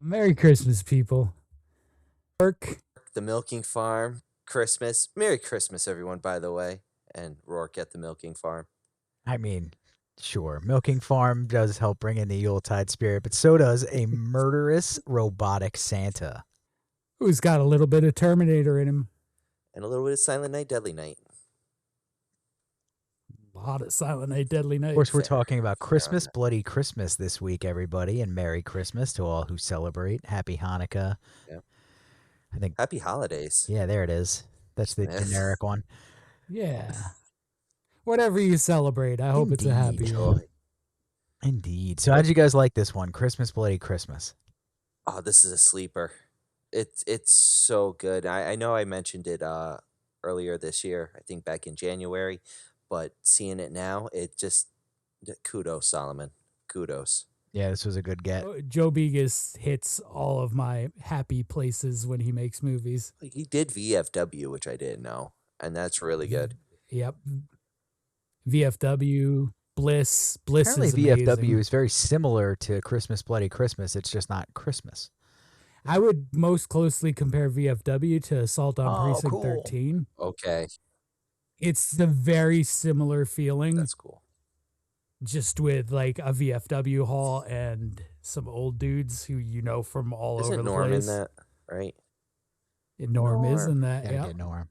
Merry Christmas, people. Work. The Milking Farm, Christmas. Merry Christmas, everyone, by the way. And Rourke at the Milking Farm. I mean, sure, milking farm does help bring in the Yuletide spirit, but so does a murderous robotic Santa. Who's got a little bit of Terminator in him. And a little bit of Silent Night, Deadly Night. A lot of Silent Night, Deadly Night. Of course, we're talking about Christmas, Bloody Christmas this week, everybody, and Merry Christmas to all who celebrate. Happy Hanukkah. Yeah. I think. Happy holidays. Yeah, there it is. That's the generic one. Yeah. Whatever you celebrate, I hope it's a happy one. Indeed. So how did you guys like this one, Christmas, Bloody Christmas? Oh, this is a sleeper. It's so good. I know I mentioned it earlier this year, I think back in January, but seeing it now, it just kudos, Solomon. Kudos. Yeah, this was a good get. Joe Begos hits all of my happy places when he makes movies. He did VFW, which I didn't know, and that's really good. Yep. VFW, Bliss. Apparently is VFW amazing. is very similar to Christmas, Bloody Christmas. It's just not Christmas. I would most closely compare VFW to Assault on Precinct 13. Okay. It's a very similar feeling. That's cool. Just with like a VFW hall and some old dudes who you know from all over the Norm place. in that, right? Norm is in that, yeah. Norm.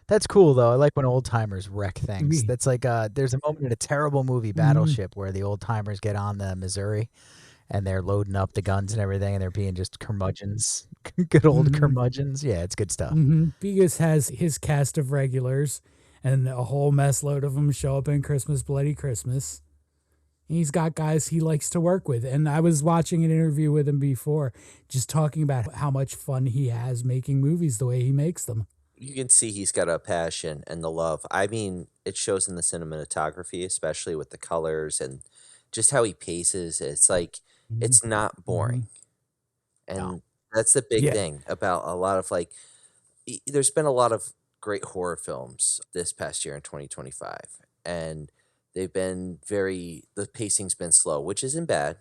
That's cool, though. I like when old-timers wreck things. That's like, there's a moment in a terrible movie, Battleship, where the old-timers get on the Missouri, and they're loading up the guns and everything, and they're being just curmudgeons. Good old curmudgeons. Yeah, it's good stuff. Begos has his cast of regulars, and a whole mess load of them show up in Christmas, Bloody Christmas. He's got guys he likes to work with. And I was watching an interview with him before, just talking about how much fun he has making movies the way he makes them. You can see he's got a passion and the love. I mean, it shows in the cinematography, especially with the colors and just how he paces. It's like, it's not boring. And that's the big thing about a lot of there's been a lot of great horror films this past year in 2025. And they've been the pacing's been slow, which isn't bad.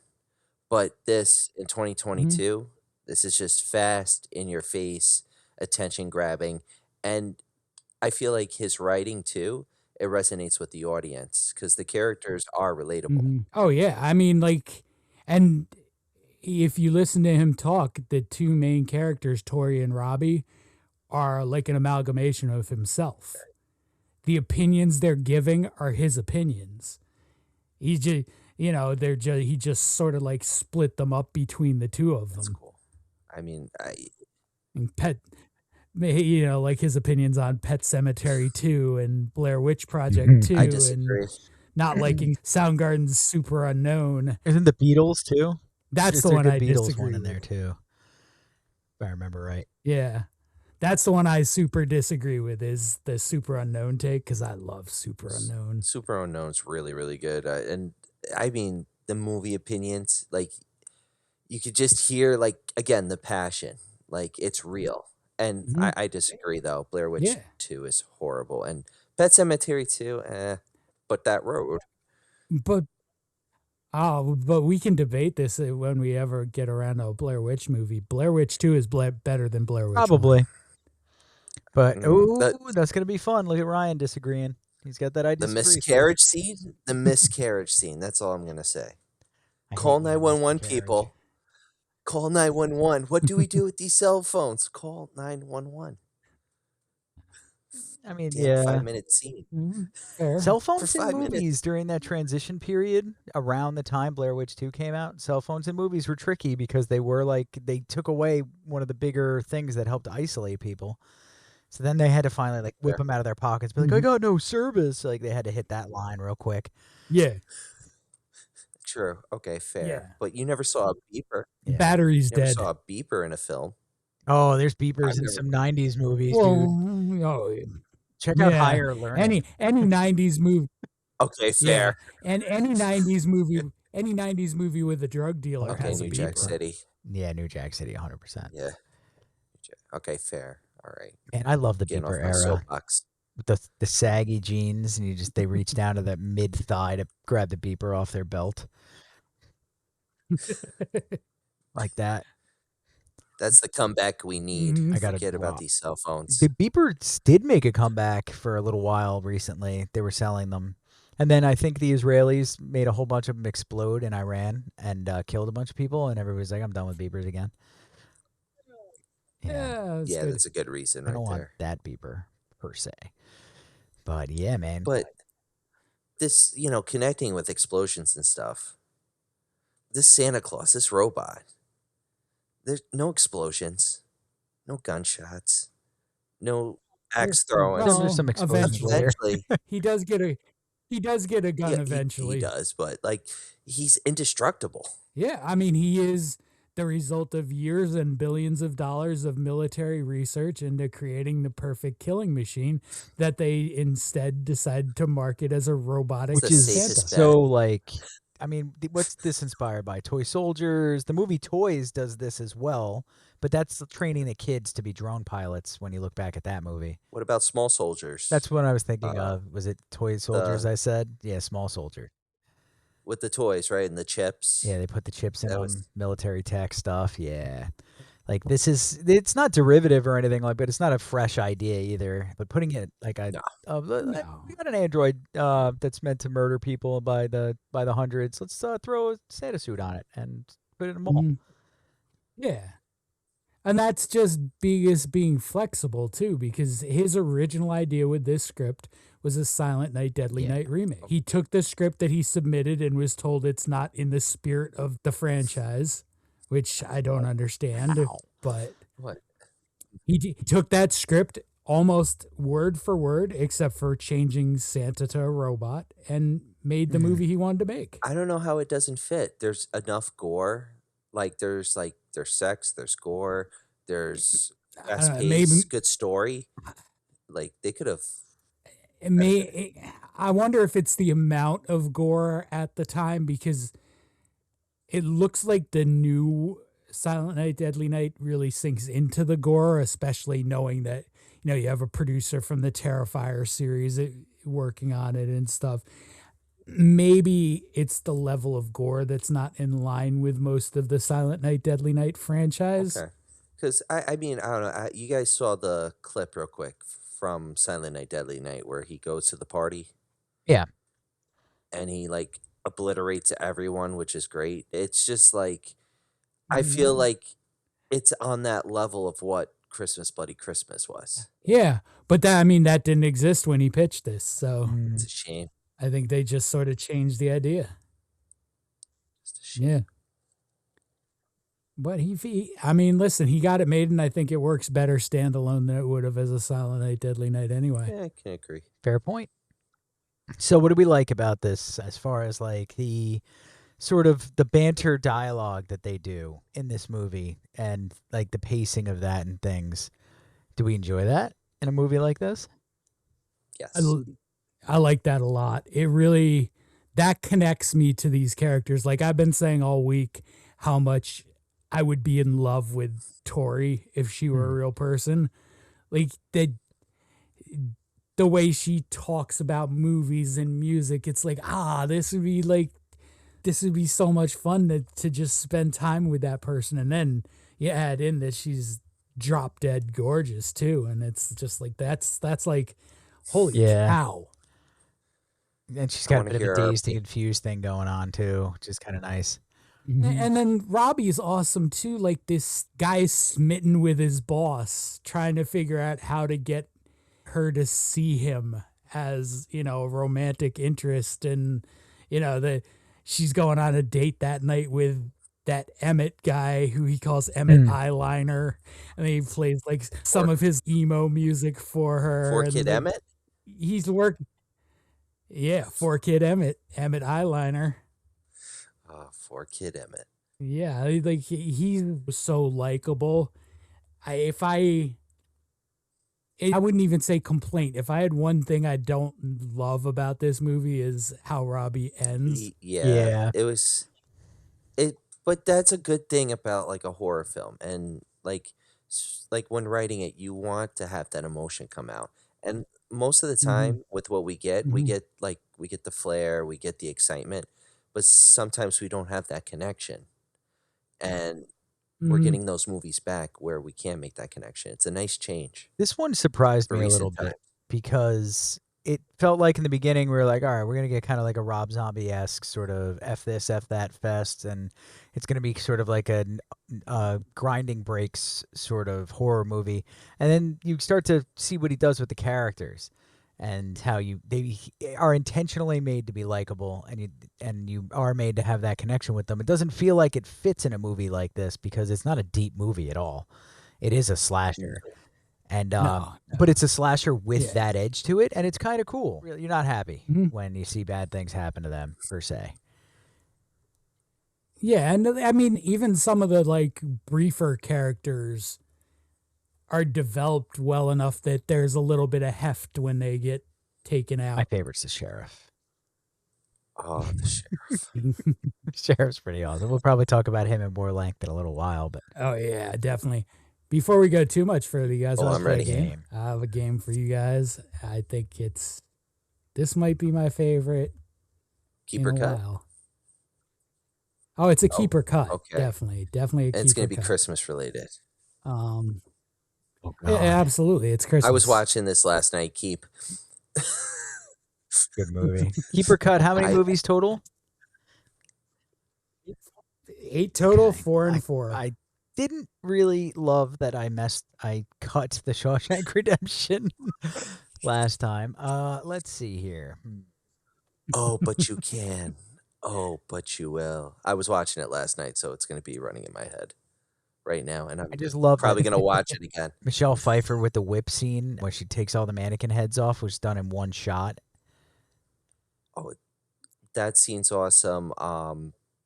But this in 2022, this is just fast, in your face, attention grabbing. And I feel like his writing too, it resonates with the audience because the characters are relatable. Oh yeah. I mean, and if you listen to him talk, the two main characters, Tori and Robbie, are like an amalgamation of himself. The opinions they're giving are his opinions. He just, he just sort of like split them up between the two of them. That's cool. I mean, like his opinions on Pet Cemetery 2 and Blair Witch Project 2. I disagree. And not liking Soundgarden's Super Unknown. Isn't the Beatles too? That's the one I Beatles disagree one in with. there too, if I remember right. Yeah. That's the one I super disagree with, is the Super Unknown take, because I love Super Unknown. Super Unknown's really, really good. And I mean, the movie opinions, you could just hear, again, the passion. It's real. And I disagree, though. Blair Witch 2 is horrible. And Pet Cemetery 2, but that road. But we can debate this when we ever get around to a Blair Witch movie. Blair Witch 2 is better than Blair Witch 1. Probably. But, that's going to be fun. Look at Ryan disagreeing. He's got that idea. The miscarriage scene. That's all I'm going to say. Call 911, people. Call 911. What do we do with these cell phones? Call 911. I mean, 5-minute scene. Cell phones in movies during that transition period around the time Blair Witch 2 came out, cell phones in movies were tricky because they took away one of the bigger things that helped isolate people. So then they had to finally whip them out of their pockets, be like, I got no service. They had to hit that line real quick. Yeah. True. Okay, fair. Yeah. But you never saw a beeper. Yeah. Battery's you never dead. saw a beeper in a film. Oh, there's beepers in some 90s movies, dude. Check out Higher Learning. Any 90s movie. Okay, fair. Yeah. And any 90s movie with a drug dealer has a beeper. New Jack City. Yeah, New Jack City, 100%. Yeah. Okay, fair. All right. Man, I love the beeper era. With the saggy jeans, and they reach down to the mid thigh to grab the beeper off their belt. Like that. That's the comeback we need. Mhm. I got Forget about these cell phones. The beepers did make a comeback for a little while recently. They were selling them. And then I think the Israelis made a whole bunch of them explode in Iran and killed a bunch of people. And everybody's like, I'm done with beepers again. Yeah, that's Yeah, good. that's a good reason I right don't want there. that beeper per se. But yeah, man. But this, connecting with explosions and stuff. This Santa Claus, this robot. There's no explosions, no gunshots, no axe throwing. There's some explosions later. Eventually, he does get a gun yeah, eventually. he does, but like he's indestructible. Yeah, I mean, he is the result of years and billions of dollars of military research into creating the perfect killing machine that they instead decide to market as a robotic It's Which the is safest bet. so like, I mean, what's this inspired by? Toy Soldiers. The movie Toys does this as well, but that's training the kids to be drone pilots when you look back at that movie. What about Small Soldiers? That's what I was thinking of. Was it Toy Soldiers I said? Yeah, Small Soldier. With the toys, right, and the chips. Yeah, they put the chips in That them, was- military tech stuff. Yeah. Like it's not derivative or anything like, but it's not a fresh idea either. But putting it like No. we got an android that's meant to murder people by the hundreds. Let's throw a Santa suit on it and put it in a mall. Mhm. Yeah. And that's just Begos being flexible too, because his original idea with this script was a Silent Night, Deadly Night remake. He took the script that he submitted and was told it's not in the spirit of the franchise, which I don't understand. But What? he took that script almost word for word, except for changing Santa to a robot, and made the movie he wanted to make. I don't know how it doesn't fit. There's enough gore. There's sex, there's gore, there's fast maybe- pace, good story. Like they could have. I wonder if it's the amount of gore at the time, because it looks like the new Silent Night, Deadly Night really sinks into the gore, especially knowing that, you have a producer from the Terrifier series working on it and stuff. Maybe it's the level of gore that's not in line with most of the Silent Night, Deadly Night franchise. Okay. Because I mean, I don't know. You guys saw the clip real quick from Silent Night, Deadly Night where he goes to the party. Yeah. And he obliterates everyone, which is great. It's just I feel like it's on that level of what Christmas Bloody Christmas was. Yeah, but that didn't exist when he pitched this, so It's a shame. I think they just sort of changed the idea. It's a shame. Yeah. But listen, he got it made, and I think it works better standalone than it would have as a Silent Night, Deadly Night anyway. Yeah, I can agree. Fair point. So what do we like about this as far as the sort of the banter dialogue that they do in this movie and the pacing of that and things? Do we enjoy that in a movie like this? Yes. I like that a lot. It really, that connects me to these characters. Like I've been saying all week how much I would be in love with Tori if she were a real person. Like the way she talks about movies and music, it's like, this would be so much fun to just spend time with that person. And then you add in that she's drop dead gorgeous too. And it's just like, that's like, holy cow. And she's got a wanna bit of hear a our- dazed and confused thing going on too, which is kind of nice. And then Robbie's awesome too. Like this guy smitten with his boss, trying to figure out how to get her to see him as, a romantic interest. And, she's going on a date that night with that Emmett guy who he calls Emmett Eyeliner. And he plays some of his emo music for her. For and Kid Emmett? He's worked. Yeah, for Kid Emmett Eyeliner. For Kid Emmett. Yeah, he's so likable. I wouldn't even say complaint. If I had one thing I don't love about this movie is how Robbie ends. Yeah. It was but that's a good thing about a horror film. And when writing it, you want to have that emotion come out. And most of the time with what we get, we get the flair, we get the excitement, but sometimes we don't have that connection. And we're getting those movies back where we can make that connection. It's a nice change. This one surprised me a little bit because it felt like in the beginning we were like, all right, we're going to get kind of like a Rob Zombie-esque sort of F this, F that fest, and it's going to be sort of like a grinding breaks sort of horror movie. And then you start to see what he does with the characters and how they are intentionally made to be likable, and you are made to have that connection with them. It doesn't feel like it fits in a movie like this because it's not a deep movie at all. It is a slasher. And but it's a slasher with that edge to it, and it's kind of cool. You're not happy when you see bad things happen to them, per se. Yeah, and I mean, even some of the like briefer characters are developed well enough that there's a little bit of heft when they get taken out. My favorite's the sheriff. Oh, the sheriff. The sheriff's pretty awesome. We'll probably talk about him in more length in a little while, but oh yeah, definitely. Before we go too much further, you guys want to play ready. a game? I have a game for you guys. I think this might be my favorite. Keeper cut. While. Oh, it's a keeper cut. Okay. Definitely a keeper cut. It's going to be Christmas related. Yeah, absolutely. It's Christmas. I was watching this last night, Keep. Good movie. Keeper cut, how many movies total? 8 total, 4 and 4. I didn't really love that I cut the Shawshank Redemption last time. Let's see here. Oh, but you can. Oh, but you will. I was watching it last night, so it's going to be running in my head right now, and I just love probably going to watch it again. Michelle Pfeiffer with the whip scene where she takes all the mannequin heads off was done in one shot. Oh, that scene's awesome.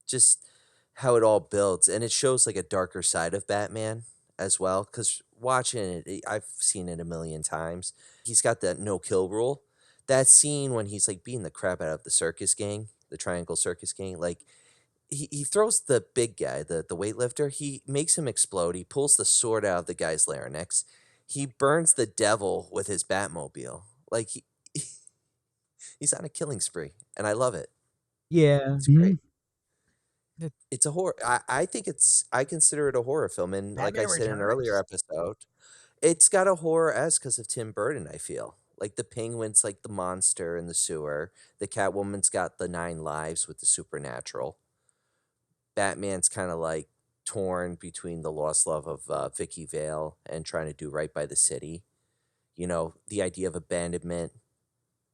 Just how it all builds, and it shows like a darker side of Batman as well, because watching it, I've seen it a million times. He's got that no-kill rule. That scene when he's like beating the crap out of the circus gang, the Triangle Circus gang, like he throws the big guy, the weightlifter, he makes him explode. He pulls the sword out of the guy's larynx. He burns the devil with his Batmobile. Like he's on a killing spree, and I love it. Yeah. It's great. It's a horror. I think I consider it a horror film, and like I said in an earlier episode, it's got a horror-esque because of Tim Burton, I feel. Like the penguin's like the monster in the sewer. The Catwoman's got the 9 lives with the supernatural. Batman's kind of like torn between the lost love of Vicky Vale and trying to do right by the city. You know, the idea of abandonment,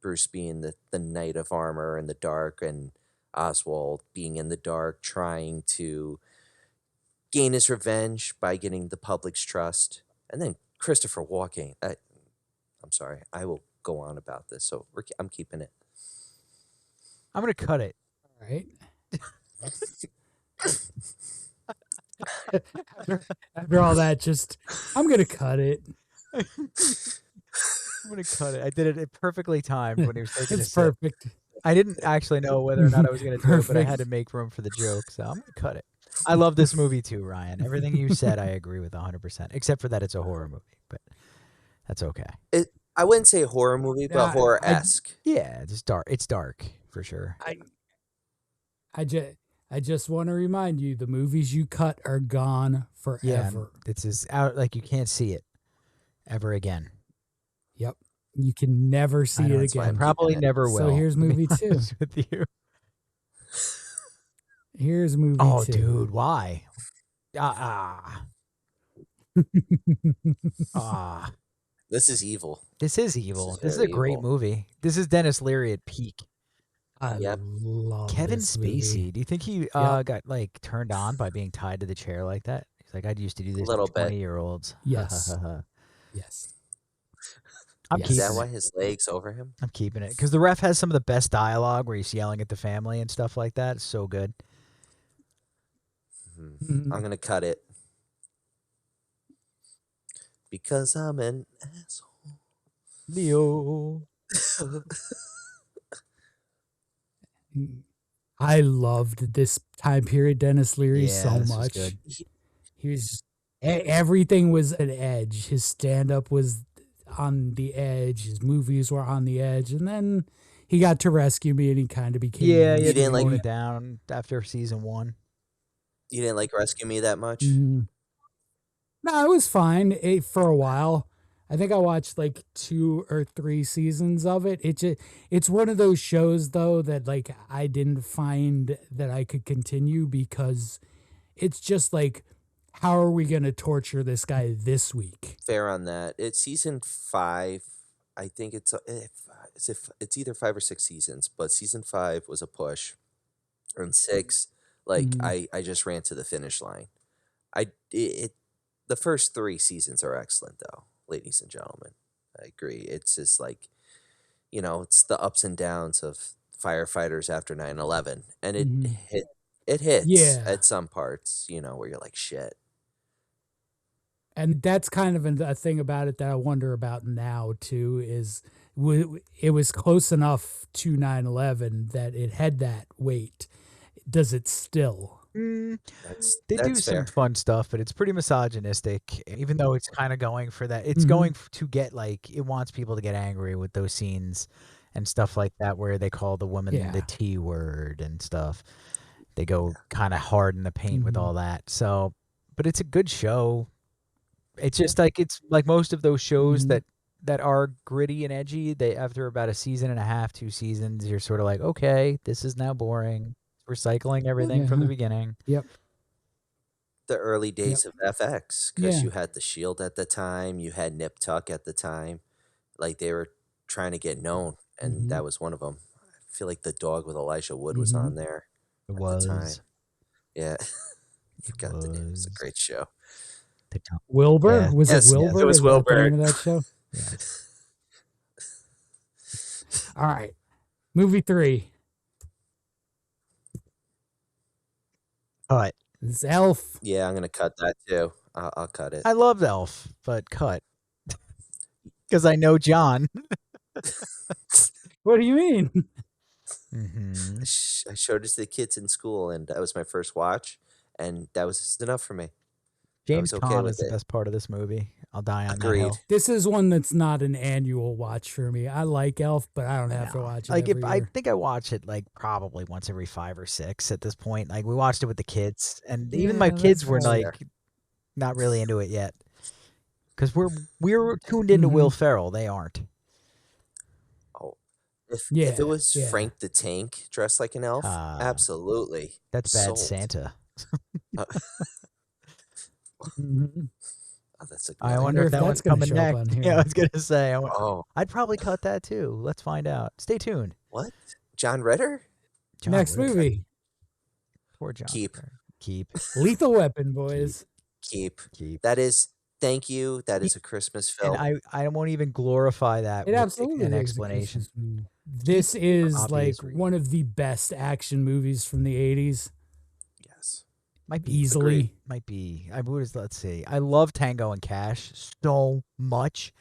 Bruce being the knight of armor in the dark, and Oswald being in the dark, trying to gain his revenge by getting the public's trust. And then Christopher Walken. I'm sorry, I will go on about this, so I'm keeping it. I'm going to cut it. All right. After all that, I'm going to cut it. I'm going to cut it. I did it perfectly timed when he was taking It's perfect. I didn't actually know whether or not I was going to do it, but I had to make room for the joke, so I'm going to cut it. I love this movie too, Ryan. Everything you said, I agree with 100%, except for that it's a horror movie, but that's okay. I wouldn't say horror movie, but horror-esque. Yeah, it's dark. It's dark for sure. I just want to remind you, the movies you cut are gone forever. Yeah, it's as out like you can't see it ever again. Yep, you can never see it again. Probably never will. So here's movie 2. With you. Here's movie 2. Oh, dude, why? This is evil. This is evil. This is a great movie. This is Dennis Leary at peak. I love Kevin this Spacey. movie. Do you think he got like turned on by being tied to the chair like that? He's like, I used to do this to 20-year-olds. Yes. Yes. Is that why his leg's over him? I'm keeping it because the ref has some of the best dialogue where he's yelling at the family and stuff like that. It's so good. I'm gonna cut it because I'm an asshole. Leo. I loved this time period, Dennis Leary, so much. He was everything was an edge. His stand-up was on the edge. His movies were on the edge, and then he got to Rescue Me, and he kind of became. Yeah, he didn't like it down after season 1. You didn't like Rescue Me that much? No, it was fine for a while. I think I watched like 2 or 3 seasons of it. It's one of those shows though that like I didn't find that I could continue because it's just like, how are we going to torture this guy this week? Fair on that. It's season 5. I think it's either 5 or 6 seasons, but season 5 was a push. And 6, like Mhm. I just ran to the finish line. The first 3 seasons are excellent though, ladies and gentlemen. I agree. It's just like, it's the ups and downs of firefighters after 9/11, and Mhm. it hits Yeah. at some parts, where you're like, shit. And that's kind of a thing about it that I wonder about now too is it was close enough to 9/11 that it had that weight. Does it still? They do That's some fair. fun stuff, but it's pretty misogynistic, even though it's kind of going for that. It's Mhm. going to get like, it wants people to get angry with those scenes and stuff like that, where they call the woman the Yeah. T word and stuff. They go kind of hard in the paint with Mhm. all that. So, but it's a good show. It's just like, it's like most of those shows Mhm. that are gritty and edgy. They, after about a season and a half, 2 seasons, you're sort of like, okay, this is now boring. Recycling everything from the Yeah. beginning. Yep. The early Yep. days of FX, because Yeah. you had The Shield at the time, you had Nip Tuck at the time. Like, they were trying to get known, and Mhm. that was one of them. I feel like The Dog with Elijah Wood was Mhm. on there It at the time. was. Yeah. It Forgot the name. It was a was. great show. Wilbur? Yeah. Was it Yes, it Wilbur? was Is that the Wilbur. name of that show? Yeah. All right. Movie 3. Cut. It's Elf. Yeah, I'm gonna cut that too. I'll cut it. I loved Elf, but cut. Because I know John. What do you mean? Mm-hmm. I showed it to the kids in school, and that was my first watch, and that was just enough for me. I James was okay Caan with is the it. best part of this movie. I'll die on that Agreed. hill. This is one that's not an annual watch for me. I like Elf, but I don't have to watch it Like, every if I year. think I watch it like probably once every 5 or 6 at this point. Like, we watched it with the kids, and even my Yeah, kids that's were fair. like not really into it yet. Because we're tuned into Will Ferrell. They aren't. Oh, if Yeah, it was yeah. Frank the Tank dressed like an elf, absolutely. That's Bad Sold. Santa. Uh, Mhm. oh, that's a good I one. wonder if that that's one's gonna coming show up next. on Yeah, I here. was gonna say. Oh, I'd probably cut that too. Let's find out. Stay tuned. what? John Ritter? John Next Ritter. movie, Poor John. Keep. Ritter. Keep. Lethal Weapon, boys. Keep. Keep. That is, thank you. That is a Christmas And film. I won't even glorify that It with absolutely an is a explanation. Christmas movie. This is like obvious reason. one of the best action movies from the 80s. Yes. Might be Easily. Agreed. Might be. Let's see. I love Tango and Cash so much.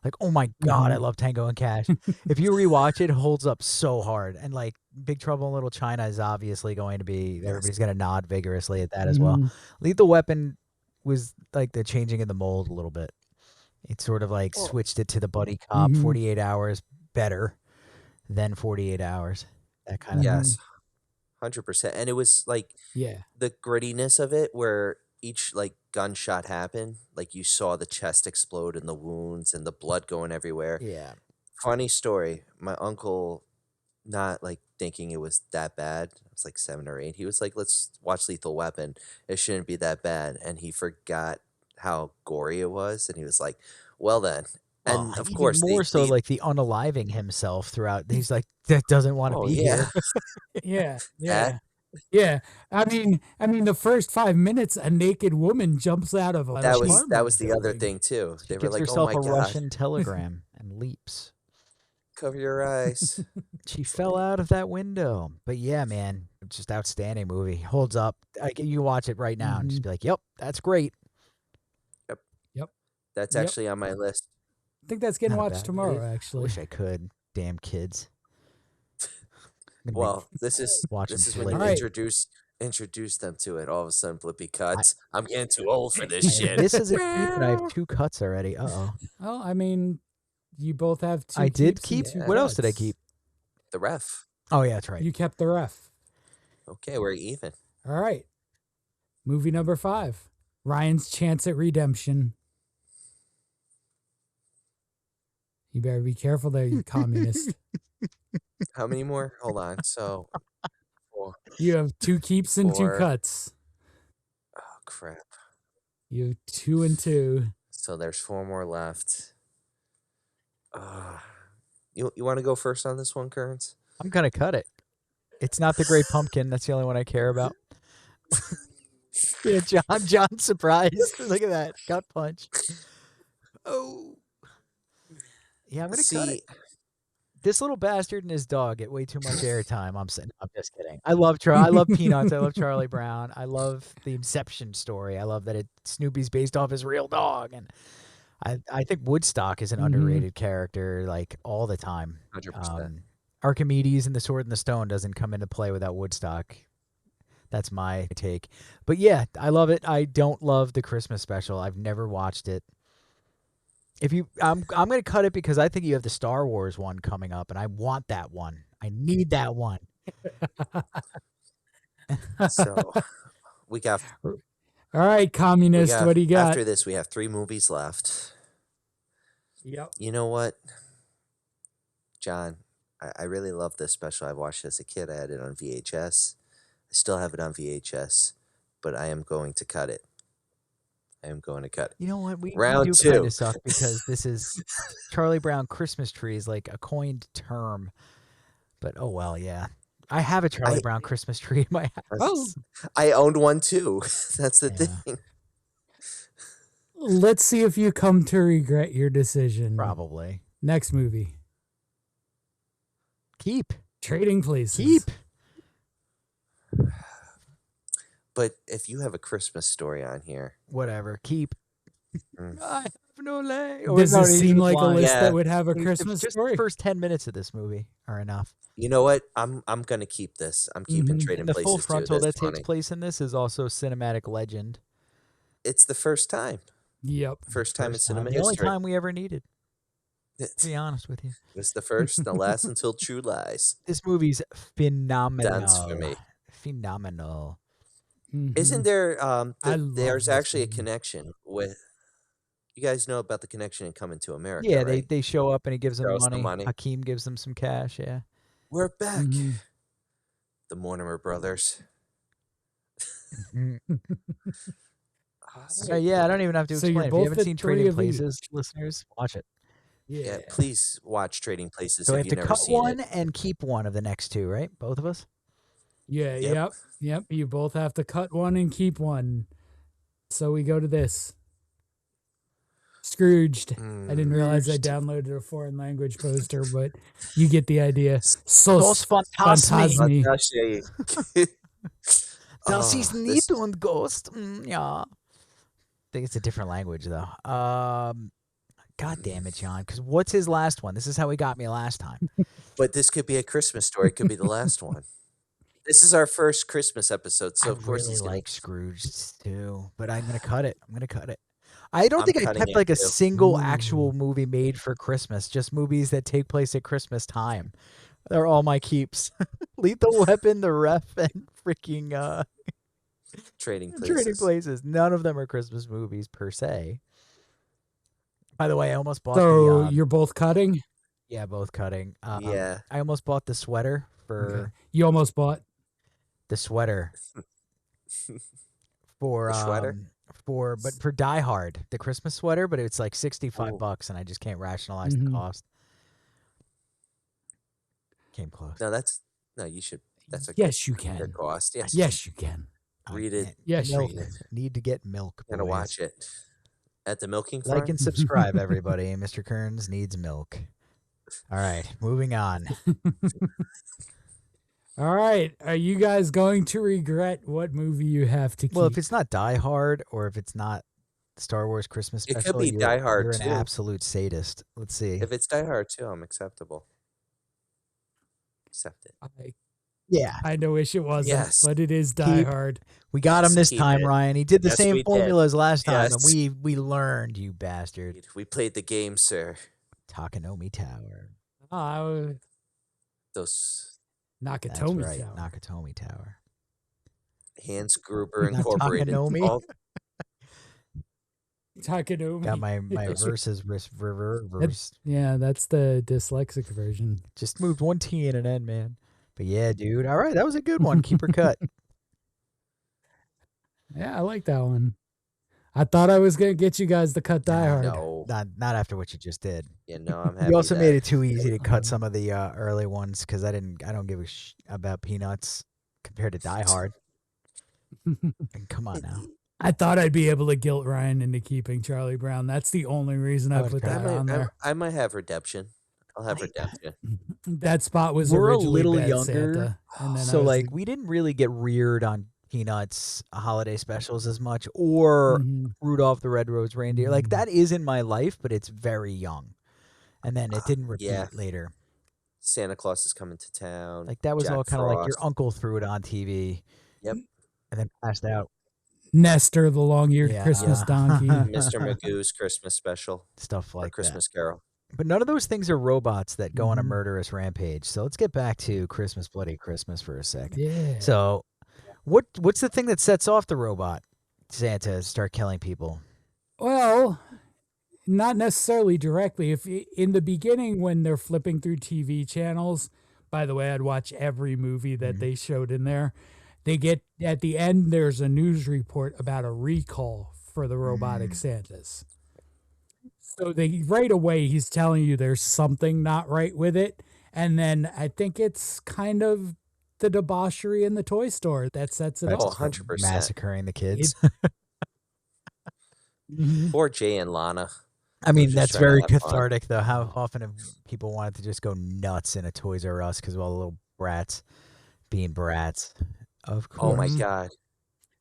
Like, oh my god, I love Tango and Cash. If you rewatch it, it holds up so hard. And like, Big Trouble in Little China is obviously going to be. Everybody's going to nod vigorously at that as well. Lethal Weapon was like the changing of the mold a little bit. It sort of like switched it to the buddy cop. 48 Hours better than 48 Hours. That kind of Yes. 100%. And it was like Yeah. the grittiness of it, where each like gunshot happened, like you saw the chest explode and the wounds and the blood going everywhere. Yeah. Funny story. My uncle, not like thinking it was that bad. I was like 7 or 8. He was like, "Let's watch Lethal Weapon. It shouldn't be that bad." And he forgot how gory it was, and he was like, "Well then." Well, And of even course, more so, like the unaliving himself throughout. He's like, that doesn't want to oh be yeah, Yeah. that Yeah. I mean, the first 5 minutes, a naked woman jumps out of a that was apartment the other building. thing too. She They were gives like, "Oh herself my a god, Russian telegram and leaps. cover your eyes." She fell out of that window. But yeah, man, just outstanding movie. Holds up. You can watch it right now and just be like, yep, that's great. Yep. That's Yep. actually on my list. I think that's getting Not a watched bad tomorrow, movie. I actually. wish I could. Damn kids. Well, this is Watching when you Alright. introduce them to it. All of a sudden, Blippi cuts. I'm getting too old for this shit. This is a keep, and I have 2 cuts already. Uh-oh. Well, I mean, you both have 2 I did keeps and keep. 2 What else did I cuts. keep? The ref. Oh, yeah, that's right. You kept the ref. Okay, we're even. All right. Movie number 5, Ryan's Chance at Redemption. You better be careful there, you communist. How many more? Hold on. So, 4. You have 2 keeps and 2 4. cuts. Oh, crap. You have 2 and 2. So there's 4 more left. You want to go first on this one, Kearns? I'm going to cut it. It's not the Great Pumpkin. That's the only one I care about. Yeah, John's surprised. Look at that. Gut punch. Oh. Yeah, I'm going to cut it. This little bastard and his dog get way too much airtime. I'm just kidding. I love Peanuts. I love Charlie Brown. I love the Inception story. I love that Snoopy's based off his real dog. And I think Woodstock is an underrated character, like, all the time. 100%. Archimedes and the Sword and the Stone doesn't come into play without Woodstock. That's my take. But yeah, I love it. I don't love the Christmas special. I've never watched it. I'm going to cut it because I think you have the Star Wars one coming up, and I want that one. I need that one. So we got. All right, communist. What do you got? After this, we have 3 movies left. Yep. You know what, John? I really love this special. I watched it as a kid. I had it on VHS. I still have it on VHS, but I am going to cut it. You know what? We Round do 2. kind of suck because this is Charlie Brown Christmas tree is like a coined term. But oh well, yeah. I have a Charlie Brown Christmas tree in my house. Oh, I owned one too. That's the thing. Let's see if you come to regret your decision. Probably. Next movie. Keep. Trading Places. Keep. But if you have a Christmas story on here. Whatever. Keep. I have no leg. Does this seem like a list that would have a Christmas story? The first 10 minutes of this movie are enough. You know what? I'm going to keep this. I'm keeping Trading Places. The full frontal too. that takes place in this is also cinematic legend. It's the first time. Yep. First time in cinema history. The only time we ever needed. To be honest with you. It was the first and the last until True Lies. This movie's phenomenal. Dance for me. Phenomenal. Isn't there there's actually a connection with, you guys know about the connection in Coming to America? Yeah, right? they show up and he gives them money. Hakeem gives them some cash. Yeah, we're back. The Mortimer brothers. Yeah, I don't even have to explain. If you haven't seen Trading Places, listeners, watch it. Yeah, please watch Trading Places. So we if have to you've cut never seen one it. and keep one of the next 2, right? Both of us. Yeah. Yep. You both have to cut one and keep one. So we go to this. Scrooged. I didn't realize I downloaded a foreign language poster, but you get the idea. Sos Fantasmi. Das ist nicht und Ghost. Yeah. I think it's a different language, though. God damn it, John. Because what's his last one? This is how he got me last time. But this could be a Christmas story. It could be the last one. This is our first Christmas episode, so of course he's like Scrooge too. But I'm gonna cut it. I don't think I kept like a single actual movie made for Christmas. Just movies that take place at Christmas time. They're all my keeps. Lethal Weapon, The Ref, and freaking Trading Places. None of them are Christmas movies per se. By the way, I almost bought. So you're both cutting? Yeah, both cutting. Yeah. I almost bought the sweater for. Okay. You almost bought the sweater for for Die Hard, the Christmas sweater, but it's like $65, and I just can't rationalize the cost. Came close. You should. That's a yes, you can. Good cost. Yes, you can. Read it. Yes, read it. Need to get milk. Gotta watch it at the milking farm. Like and subscribe, everybody. Mr. Kearns needs milk. All right, moving on. All right, are you guys going to regret what movie you have to keep? Well, if it's not Die Hard or if it's not Star Wars Christmas special, it could be Die Hard you're too. An absolute sadist. Let's see. If it's Die Hard too, I'm acceptable. Accept it. I wish it wasn't, but it is Die Hard. We got him this time, Ryan. He did the same formula as last time, and we learned, you bastard. We played the game, sir. Takanomi Tower. Those Nakatomi That's right, Tower. Nakatomi Tower. Hans Gruber Not Incorporated. Takanomi. All Takanomi. Got my Those are- verses reverse. Yeah, that's the dyslexic version. Just moved one T and an N, man. But yeah, dude. All right, that was a good one. Keep her cut. Yeah, I like that one. I thought I was gonna get you guys to cut Die Hard. No. Not after what you just did. Yeah, no, I'm happy. You also that- made it too easy to cut some of the early ones because I don't give a about Peanuts compared to Die Hard. And come on now. I thought I'd be able to guilt Ryan into keeping Charlie Brown. That's the only reason I put that on there. I might have redemption. I'll have redemption. That spot was We're a originally little Bad younger, Santa, and then I so was like we didn't really get reared on Peanuts holiday specials as much, or Mhm. Rudolph the Red-Nosed Reindeer. Like that is in my life, but it's very young, and then it didn't repeat yeah. later. Santa Claus is coming to town. Like that was Jack all kind of like your Frost. uncle threw it on TV. Yep. And then passed out. Nestor, the long-eared Yeah. Christmas Yeah. donkey. Mr. Magoo's Christmas special. Stuff Or like Christmas Carol. that. But none of those things are robots that go on a Mhm. murderous rampage. So let's get back to Christmas Bloody Christmas for a second. Yeah. So what's the thing that sets off the robot Santa to start killing people? Well, not necessarily directly. If in the beginning when they're flipping through TV channels, by the way, I'd watch every movie that they showed in there. They get at the end. There's a news report about a recall for the robotic Santas. So they right away he's telling you there's something not right with it, and then I think it's kind of the debauchery in the toy store that sets it That's off. 100%. Massacring the kids. Mhm. Or Jay and Lana. I mean, just that's trying to very have fun. cathartic, though. How often have people wanted to just go nuts in a Toys R Us because of all the little brats being brats? Of course. Oh my God.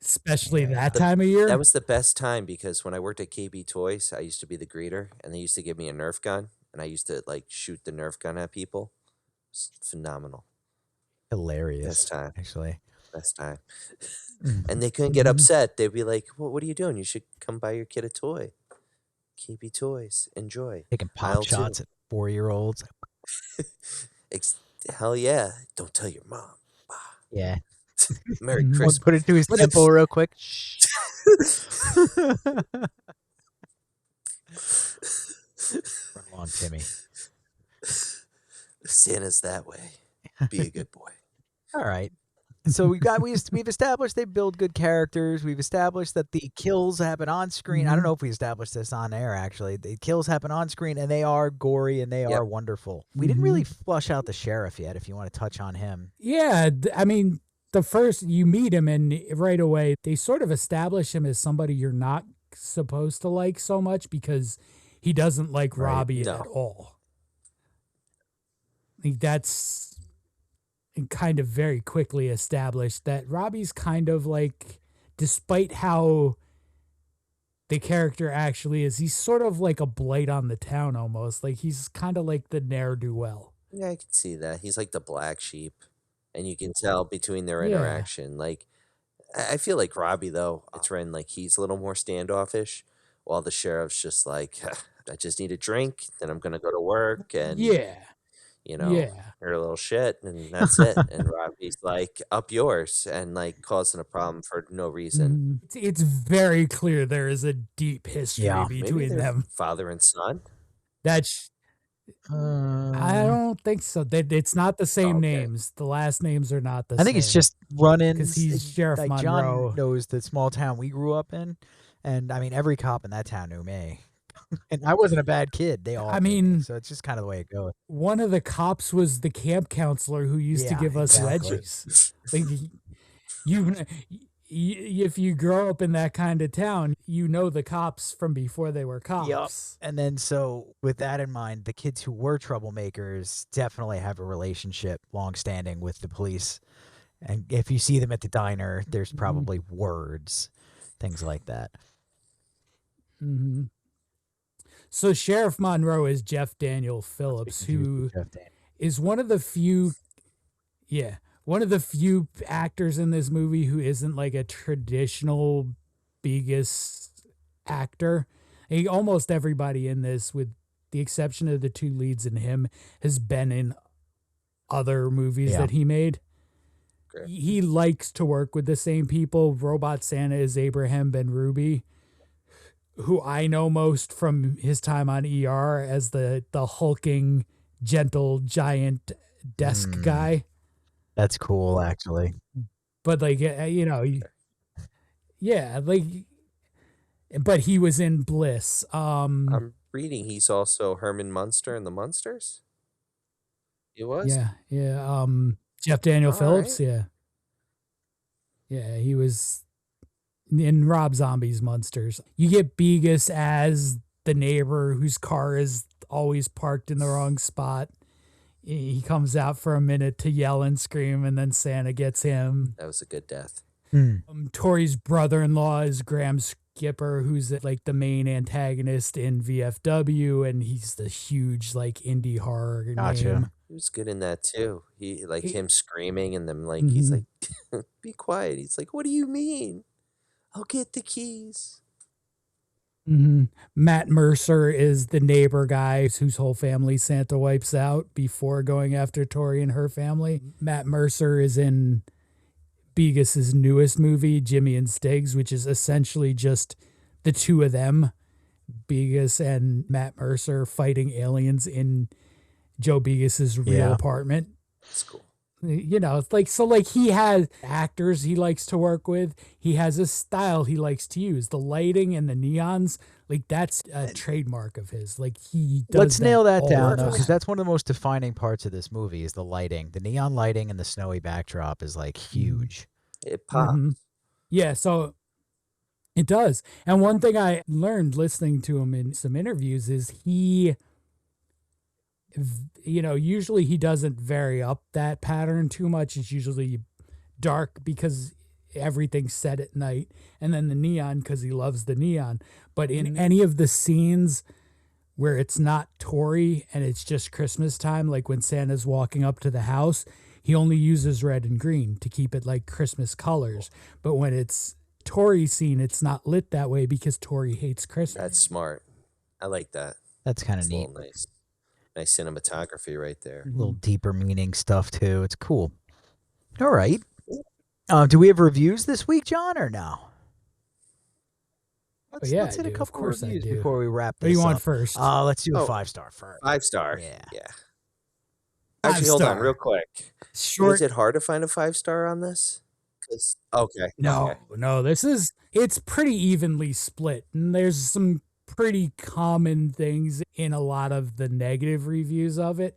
Especially Yeah. that time of year. That was the best time because when I worked at KB Toys, I used to be the greeter and they used to give me a Nerf gun and I used to like shoot the Nerf gun at people. It's phenomenal. Hilarious. Best time. Actually. Best time. Mm. And they couldn't get Mhm. upset. They'd be like, well, what are you doing? You should come buy your kid a toy. KB Toys. Enjoy. Taking Aisle pop two. shots at 4-year-olds. Hell yeah. Don't tell your mom. Yeah. Merry Mhm. Christmas. Put it to his But temple real quick. Shh. Run along, Timmy. Santa's that way. Be a good boy. All right. So we've established they build good characters. We've established that the kills happen on screen. I don't Mhm. know if we established this on air actually. The kills happen on screen and they are gory and they Yep. are wonderful. We didn't really flush out the sheriff yet. If you want to touch on him, Yeah, I mean, the first you meet him and right away they sort of establish him as somebody you're not supposed to like so much because he doesn't like Right. Robbie No. at all. I think that's kind of very quickly established that Robbie's kind of like, despite how the character actually is, he's sort of like a blight on the town almost. Like he's kind of like the ne'er-do-well. Yeah, I can see that. He's like the black sheep. And you can tell between their Yeah. interaction. Like, I feel like Robbie, though, it's when like he's a little more standoffish, while the sheriff's just like, I just need a drink, then I'm going to go to work. And, Yeah. you know, Yeah. you're a little shit, and that's it. And Robbie's like, up yours, and like causing a problem for no reason. It's very clear there is a deep history Yeah. Maybe between they're them. father and son. That's I don't think so. It's not the same Okay. names. The last names are not the same. I think it's just run-ins. 'Cause he's Sheriff like Monroe. John knows the small town we grew up in, and I mean every cop in that town knew me. And I wasn't a bad kid. They all. I knew me, mean- so it's just kind of the way it goes. one of the cops was the camp counselor who used to Yeah, give us exactly. wedgies. Like you, if you grow up in that kind of town, you know the cops from before they were cops. And then, so with that in mind, the kids who were troublemakers definitely have a relationship long-standing with the police. And if you see them at the diner, there's probably words, things like that. hmm So Sheriff Monroe is Jeff Daniel Phillips, who Jeff Daniels. is one of the few actors in this movie who isn't like a traditional Begos actor. Almost everybody in this, with the exception of the two leads and him, has been in other movies Yeah. that he made. Okay. he likes to work with the same people. Robot Santa is Abraham Ben Ruby, who I know most from his time on ER as the hulking, gentle, giant desk guy. That's cool, actually. But like yeah, like, but he was in Bliss. I'm reading he's also Herman Munster in the Munsters. He was? yeah. Jeff Daniel All Phillips, right. yeah, he was in Rob Zombie's Monsters. You get Begos as the neighbor whose car is always parked in the wrong spot. He comes out for a minute to yell and scream, and then Santa gets him. That was a good death. Tori's brother-in-law is Graham Skipper, who's like the main antagonist in VFW, and he's the huge like indie horror name. He was good in that too. He like He- him screaming and then like he's like, "Be quiet." He's like, "What do you mean? I'll get the keys." Matt Mercer is the neighbor guy whose whole family Santa wipes out before going after Tori and her family. Matt Mercer is in Begos's newest movie, Jimmy and Stiggs, which is essentially just the two of them, Begos and Matt Mercer, fighting aliens in Joe Begos's real apartment. That's cool. You know, it's like, so like he has actors he likes to work with. He has a style he likes to use. The lighting and the neons, like that's a trademark of his. Like he does. Let's nail that all down the though, time. because that's one of the most defining parts of this movie is the lighting. The neon lighting and the snowy backdrop is like huge. It pops. Yeah, so it does. And one thing I learned listening to him in some interviews is he, you know, usually he doesn't vary up that pattern too much. It's usually dark because everything's set at night, and then the neon because he loves the neon. But in any of the scenes where it's not Tori and it's just Christmas time, like when Santa's walking up to the house, he only uses red and green to keep it like Christmas colors. But when it's Tori's scene, it's not lit that way because Tori hates Christmas. That's smart. I like that. That's kind of It's a neat. little nice. Nice cinematography right there. A little deeper meaning stuff too. It's cool. All right. Do we have reviews this week, John, or no? Let's yeah, hit I a do. Of couple course I reviews do. before we wrap What this do you want up. first? Let's do a Oh, 5-star first. 5-star. Yeah. Actually, hold on, 5-star. real quick. Short. Was it hard to find a 5-star on this? Okay. No, it's pretty evenly split. And there's some pretty common things in a lot of the negative reviews of it.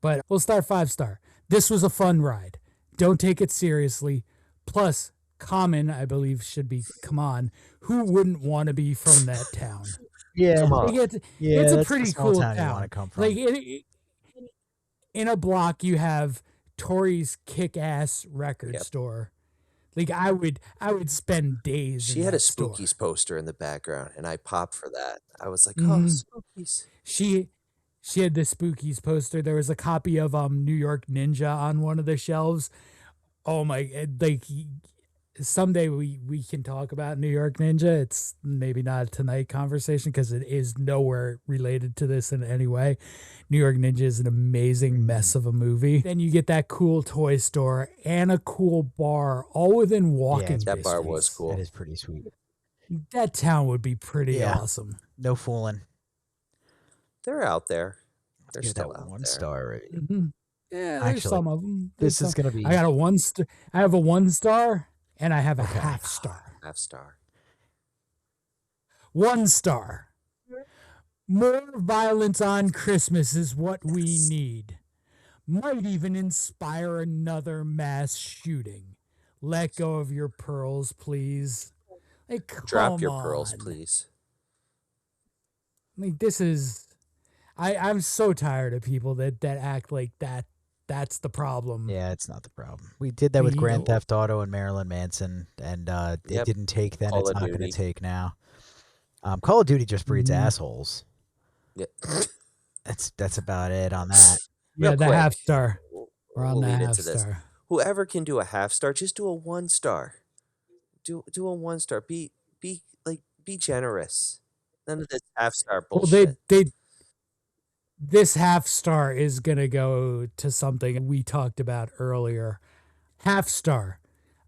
But we'll start 5-star. This was a fun ride. Don't take it seriously. Plus, common, I believe, should be come on. Who wouldn't want to be from that town? Yeah. Come on. Like, Yeah, it's a that's the pretty small cool town you town. wanna come from. Like in a block, you have Tori's kick-ass record store. Like I would spend days. She in had a that store. Spookies poster in the background, and I popped for that. I was like, Mhm. "Oh, Spookies!" She had the Spookies poster. There was a copy of New York Ninja on one of the shelves. Oh my! Like someday we can talk about New York Ninja. It's maybe not a tonight conversation because it is nowhere related to this in any way. New York Ninja is an amazing mess of a movie. Then you get that cool toy store and a cool bar, all within walking distance. That bar was cool. That is pretty sweet. That town would be pretty awesome. No fooling. They're out there. They're Give still that out 1-star rating. Mm-hmm. Yeah, there's Actually, some of them. This is gonna be. I got a 1-star. I have a 1-star, and I have a half-star. Half-star. 1-star. More violence on Christmas is what we need. Might even inspire another mass shooting. Let go of your pearls, please. Like, Drop come your pearls, on. please. Like, this is. I'm so tired of people that act like that. That's the problem. Yeah, it's not the problem. We did that with Grand Theft Auto and Marilyn Manson, and it didn't take then. It's not going to take now. Call of Duty just breeds assholes. Yeah. That's about it on that. Yeah, Real the quick, half-star. We're on we'll the lead into this. half-star. Whoever can do a half-star, just do a 1-star. Do a 1-star. Be generous. None of this half-star bullshit. Well, this half-star is gonna go to something we talked about earlier. Half star.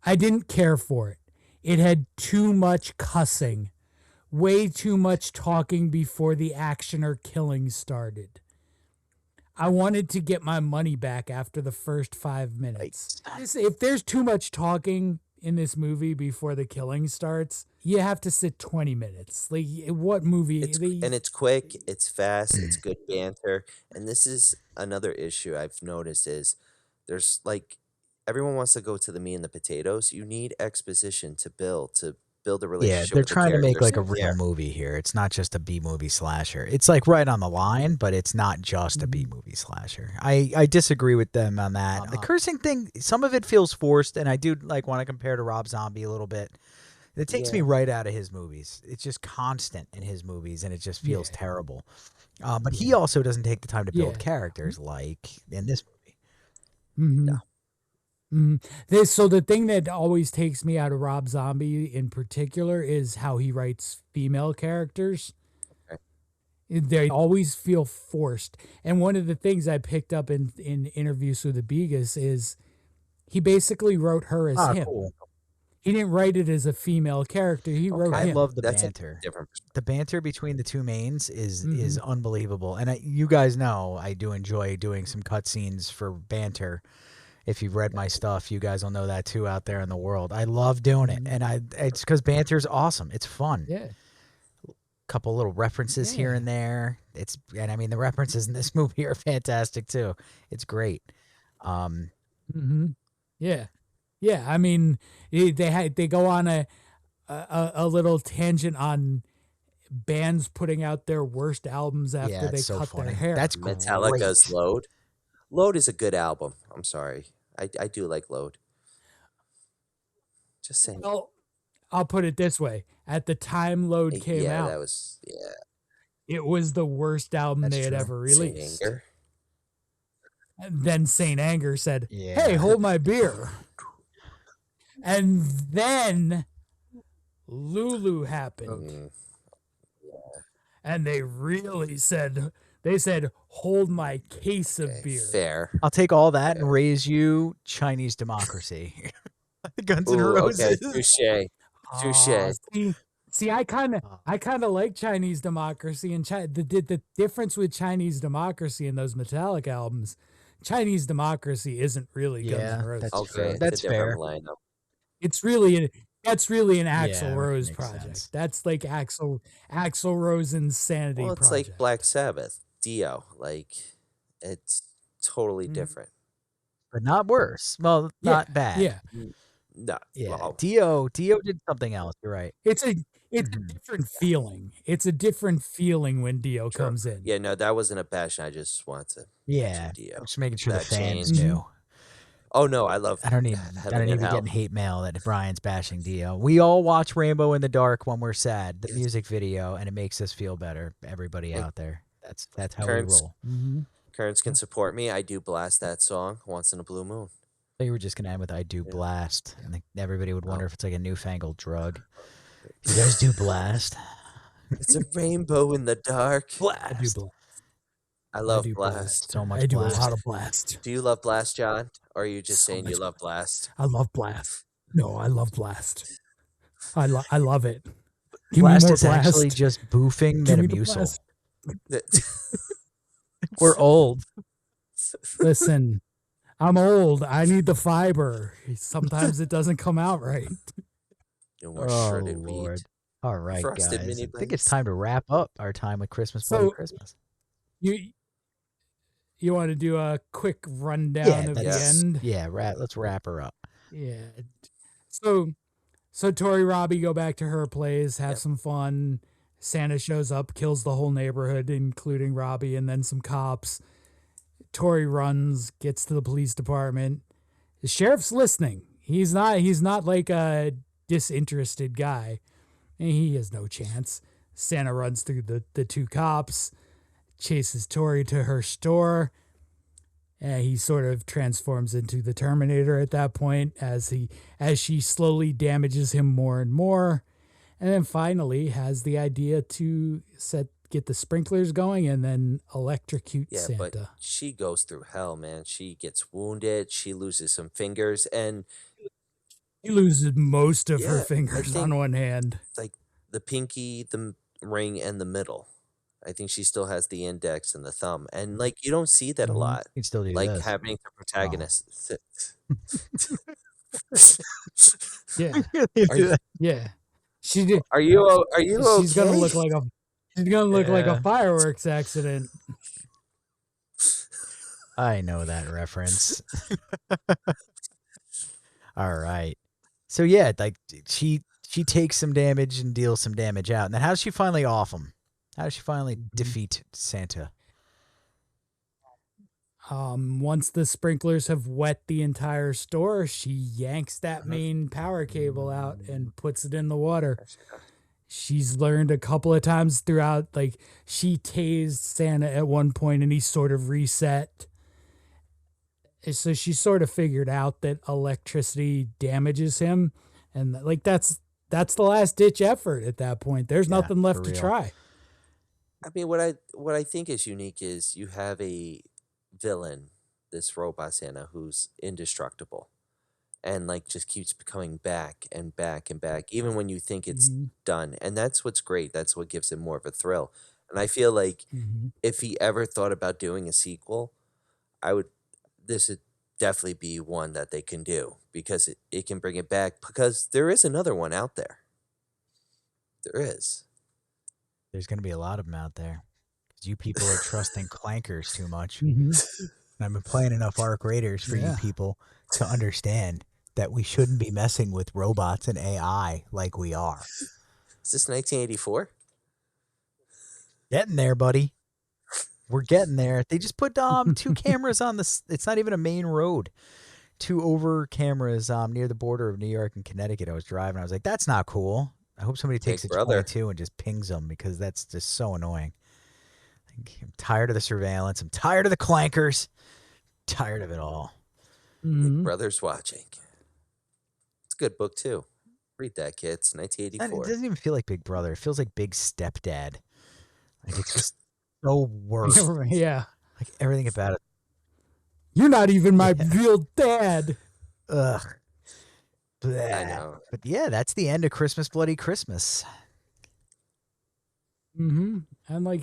I didn't care for it. It had too much cussing. Way too much talking before the action or killing started. I wanted to get my money back after the first 5 minutes. If there's too much talking in this movie before the killing starts, you have to sit 20 minutes. Like, what movie? And it's quick, it's fast, it's good banter. And this is another issue I've noticed is there's like everyone wants to go to the meat and the potatoes. You need exposition to build a Yeah, relationship they're with the trying to make characters. like a real movie here. It's not just a B movie slasher. It's like right on the line, but it's not just a B movie slasher. I disagree with them on that. The cursing thing, some of it feels forced, and I do like want to compare to Rob Zombie a little bit. It takes me right out of his movies. It's just constant in his movies, and it just feels terrible. But he also doesn't take the time to build characters like in this movie. No. So the thing that always takes me out of Rob Zombie in particular is how he writes female characters. Okay. They always feel forced. And one of the things I picked up in interviews with the Begos is he basically wrote her as him. Cool. He didn't write it as a female character. He wrote him. I love the banter. The banter between the two mains is unbelievable. And you guys know I do enjoy doing some cutscenes for banter. If you've read my stuff, you guys will know that too out there in the world. I love doing it, and it's because banter's awesome. It's fun. Yeah. Couple little references here and there. And I mean the references in this movie are fantastic too. It's great. Yeah. Yeah, I mean, they go on a little tangent on bands putting out their worst albums after they cut their hair. That's Metallica's great. Load. Load is a good album. I'm sorry. I do like Load. Just saying. Well, I'll put it this way. At the time Load came out, that was it was the worst album they had ever released. And then Saint Anger said, "Hey, hold my beer." And then Lulu happened. And they really said, hold my case of beer. Fair. I'll take all that and raise you Chinese Democracy. Guns N' Roses. Okay, touche. See, I kind of like Chinese Democracy, and the difference with Chinese Democracy and those Metallica albums, Chinese Democracy isn't really Guns N' Roses. Okay, that's fair. Lineup. That's really an Axl Rose makes project. sense. That's like Axl Rose Insanity Well, it's project. like Black Sabbath, Dio. Like, it's totally different. But not worse. Well, not bad. Yeah. No. Yeah. Well, Dio did something else. You're right. It's a different feeling. It's a different feeling when Dio comes in. yeah, no, that wasn't a bastion. I just wanted to mention Dio. I'm just making sure the That fans changed. knew. Oh no, I love. I don't need Heaven to and be Hell. getting hate mail that Brian's bashing Dio. We all watch Rainbow in the Dark when we're sad, the music video, and it makes us feel better. Everybody out there, that's how we roll. Currents can support me. I do blast that song once in a blue moon. So you were just gonna end with "I do blast," and everybody would wonder if it's like a newfangled drug. You guys do blast? It's a rainbow in the dark. I do blast. I love Blast. So much I do blast. a lot of Blast. Do you love Blast, John? Or are you just So saying you much love Blast? I love Blast. No, I love Blast. I love it. Give Blast me more is Blast. actually just boofing Give me the Metamucil. Blast. We're old. Listen, I'm old. I need the fiber. Sometimes it doesn't come out right. No more Oh, shredded Lord. wheat. All right, Frosted guys. mini I think it's bites. time to wrap up our time with Christmas Bloody Christmas. You want to do a quick rundown of the end? Yeah, let's wrap her up. Yeah. So Tori Robbie go back to her place, have some fun. Santa shows up, kills the whole neighborhood, including Robbie, and then some cops. Tori runs, gets to the police department. The sheriff's listening. He's not like a disinterested guy. And he has no chance. Santa runs through the two cops, chases Tori to her store. And he sort of transforms into the Terminator at that point as she slowly damages him more and more. And then finally has the idea to get the sprinklers going and then electrocute Yeah, Santa. but she goes through hell, man. She gets wounded. She loses some fingers, and She loses most of her yeah, I fingers think on one hand. like the pinky, the ring, and the middle. I think she still has the index and the thumb, and like you don't see that a lot. You can still do Like this. having the protagonist. Yeah, Are you, yeah. She did. are you okay? She's gonna look like a. She's gonna look like a Yeah. fireworks accident. I know that reference. All right. So yeah, like she takes some damage and deals some damage out. And then how does she finally off him? How does she finally defeat Santa? Once the sprinklers have wet the entire store, she yanks that main power cable out and puts it in the water. She's learned a couple of times throughout, like she tased Santa at one point and he sort of reset. So she sort of figured out that electricity damages him, and like that's the last ditch effort at that point. There's nothing left for to real. try. I mean, what I think is unique is you have a villain, this robot Santa, who's indestructible, and like just keeps coming back and back and back, even when you think it's done. And that's what's great. That's what gives him more of a thrill. And I feel like if he ever thought about doing a sequel, this would definitely be one that they can do because it can bring it back because there is another one out there. There is. There's going to be a lot of them out there. 'Cause you people are trusting clankers too much. Mm-hmm. And I've been playing enough Arc Raiders for you people to understand that we shouldn't be messing with robots and AI like we are. Is this 1984? Getting there, buddy. We're getting there. They just put 2 cameras on this. It's not even a main road. 2 over cameras near the border of New York and Connecticut. I was driving. I was like, that's not cool. I hope somebody takes Big a brother. 22 and just pings them because that's just so annoying. I'm tired of the surveillance. I'm tired of the clankers. Tired of it all. Mm-hmm. Big Brother's watching. It's a good book too. Read that, kids. And 1984. it doesn't even feel like Big Brother. It feels like Big Stepdad. Like it's just so worse. Yeah. Like everything about it. You're not even my real dad. Ugh. Bleh. I know. But yeah, that's the end of Christmas Bloody Christmas. Mm-hmm. And like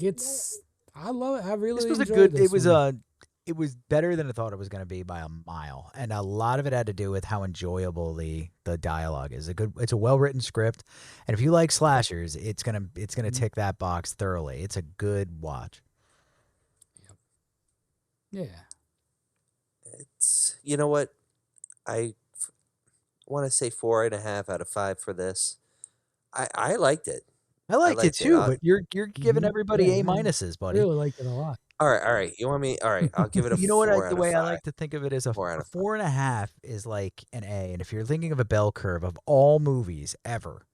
I love it. I really This was enjoyed this one. It was better than I thought it was going to be by a mile, and a lot of it had to do with how enjoyable the dialogue is. It's a well written script, and if you like slashers, it's gonna tick that box thoroughly. It's a good watch. Yeah. It's, you know what? I want to say 4.5 out of 5 for this. I liked it. I liked it liked it. too, but you're giving everybody Yeah, A minuses, I buddy. really liked it a lot. All right. You want me? All right, I'll give it a You know what? 4 out The of way 5. I like to think of it is a 4 out of 5. 4.5 is like an A, and if you're thinking of a bell curve of all movies ever,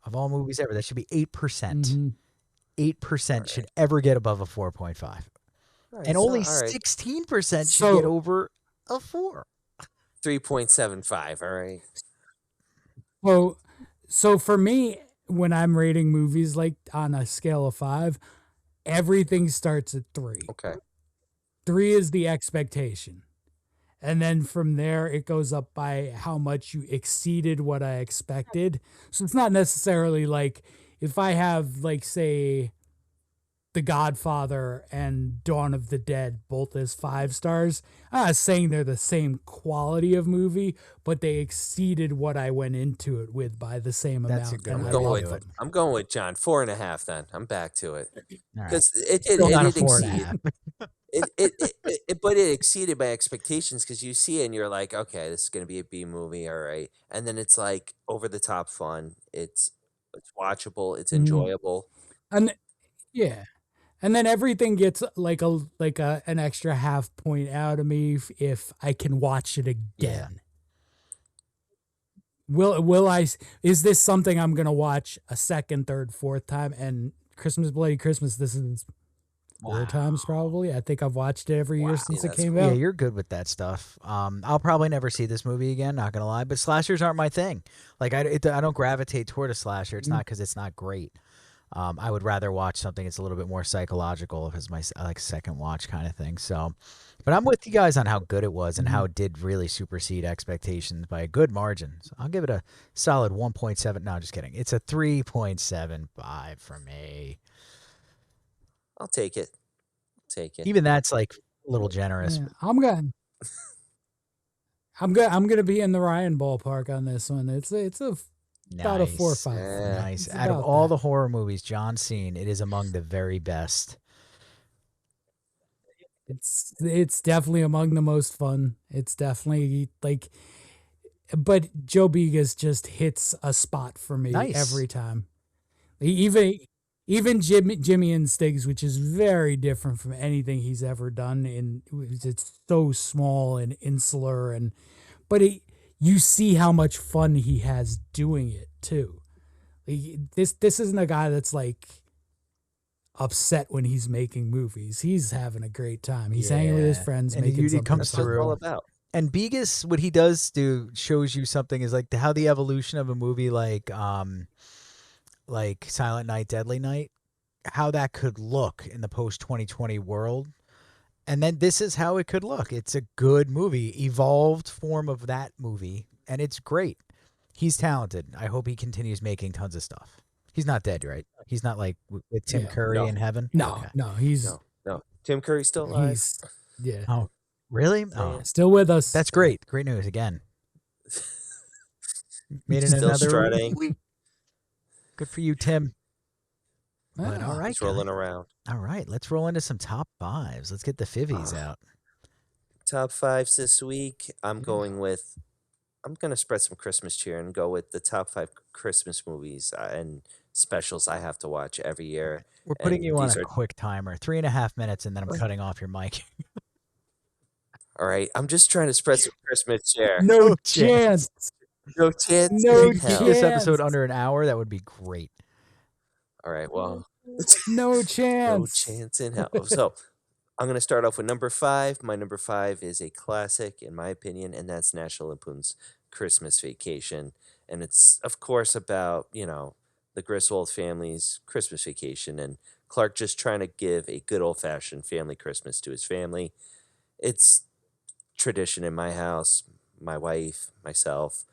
that should be 8%. Mhm. 8% should ever get above a 4.5, All right, and so, only all right, 16% should So- get over a 4. 3.75. All right. Well, so for me, when I'm rating movies like on a scale of 5, everything starts at 3. Okay. 3 is the expectation. And then from there, it goes up by how much you exceeded what I expected. So it's not necessarily like if I have, like, say, The Godfather and Dawn of the Dead both as 5 stars. I'm not saying they're the same quality of movie, but they exceeded what I went into it with by the same That's a amount. good and way I to love do them. it. I'm going with John. 4.5. Then I'm back to it All right. because it Still not a did exceed. 4.5. But it exceeded my expectations because you see it and you're like, okay, this is gonna be a B movie, all right. And then it's like over the top fun. It's watchable. It's enjoyable. And yeah. And then everything gets like an extra half point out of me if I can watch it again. Will I? Is this something I'm gonna watch a second, third, fourth time? And Christmas Bloody Christmas, this is 4 times probably. I think I've watched it every year since Yeah, it that's came cool. Yeah, out. you're good with that stuff. I'll probably never see this movie again. Not gonna lie, but slashers aren't my thing. Like I don't gravitate toward a slasher. It's not because it's not great. I would rather watch something that's a little bit more psychological as my like second watch kind of thing. So, but I'm with you guys on how good it was and how it did really supersede expectations by a good margin. So I'll give it a solid 1.7. No, just kidding. It's a 3.75 for me. I'll take it. Even that's like a little generous. Yeah, I'm gonna be in the Ryan ballpark on this one. It's about a 4 or 5. Nice. It's Out of about all that. the horror movies John's seen, it is among the very best. It's definitely among the most fun. It's definitely like, but Joe Begos just hits a spot for me Nice. every time. Even Jimmy and Stiggs, which is very different from anything he's ever done. It's so small and insular, but you see how much fun he has doing it too. This isn't a guy that's like upset when he's making movies. He's having a great time. He's hanging with his friends, and making it something comes That's what it's all through. about. And Begos, what he does do shows you something is like how the evolution of a movie like Silent Night, Deadly Night, how that could look in the post 2020 world. And then this is how it could look. It's a good movie, evolved form of that movie, and it's great. He's talented. I hope he continues making tons of stuff. He's not dead, right? He's not like with Tim Curry No. in heaven. No, Okay. no, he's No. Tim Curry's still alive. he's yeah, Oh, really? Yeah, Oh, yeah. still with us. that's great. Great news again. Made it Still another strutting. week. Good for you, Tim. But Ah, all right, He's rolling guys. around. All right, let's roll into some top fives. Let's get the fivvies out. Top fives this week. I'm going to spread some Christmas cheer and go with the top 5 Christmas movies and specials I have to watch every year. We're putting And you on these a are quick timer, 3.5 minutes, and then I'm cutting off your mic. all right. I'm just trying to spread some Christmas cheer. no chance. No chance If No you in can keep hell. this episode chance. under an hour, that would be great. All right. Well, No no chance. chance in hell. So I'm going to start off with number 5. My number 5 is a classic, in my opinion, and that's National Lampoon's Christmas Vacation. And it's, of course, about, the Griswold family's Christmas vacation and Clark just trying to give a good old fashioned family Christmas to his family. It's tradition in my house, my wife, myself.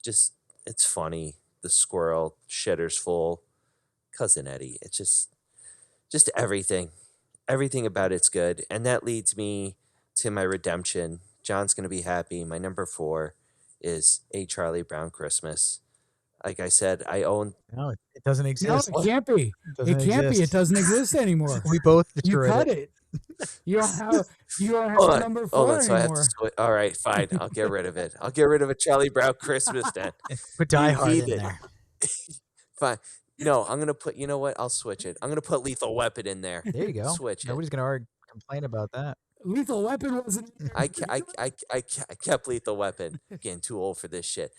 Just, it's funny. The squirrel, shedder's full, Cousin Eddie. It's just everything. Everything about it's good. And that leads me to my redemption. John's going to be happy. My number 4 is A Charlie Brown Christmas. Like I said, I own. No, it doesn't No, exist. it can't be. Doesn't It can't be. It exist. doesn't exist anymore. We both You destroyed cut it. it. You don't have Hold on. number Hold 4 on. So I have to anymore. switch. All right, fine. I'll get rid of it. I'll get rid of a Charlie Brown Christmas then. Put Die You Hard in heathen. there. Fine. No, I'm going to put, you know what? I'll switch it. I'm going to put Lethal Weapon in there. There you go. Switch it. Nobody's gonna complain about that. Lethal Weapon wasn't. I kept Lethal Weapon. Getting too old for this shit.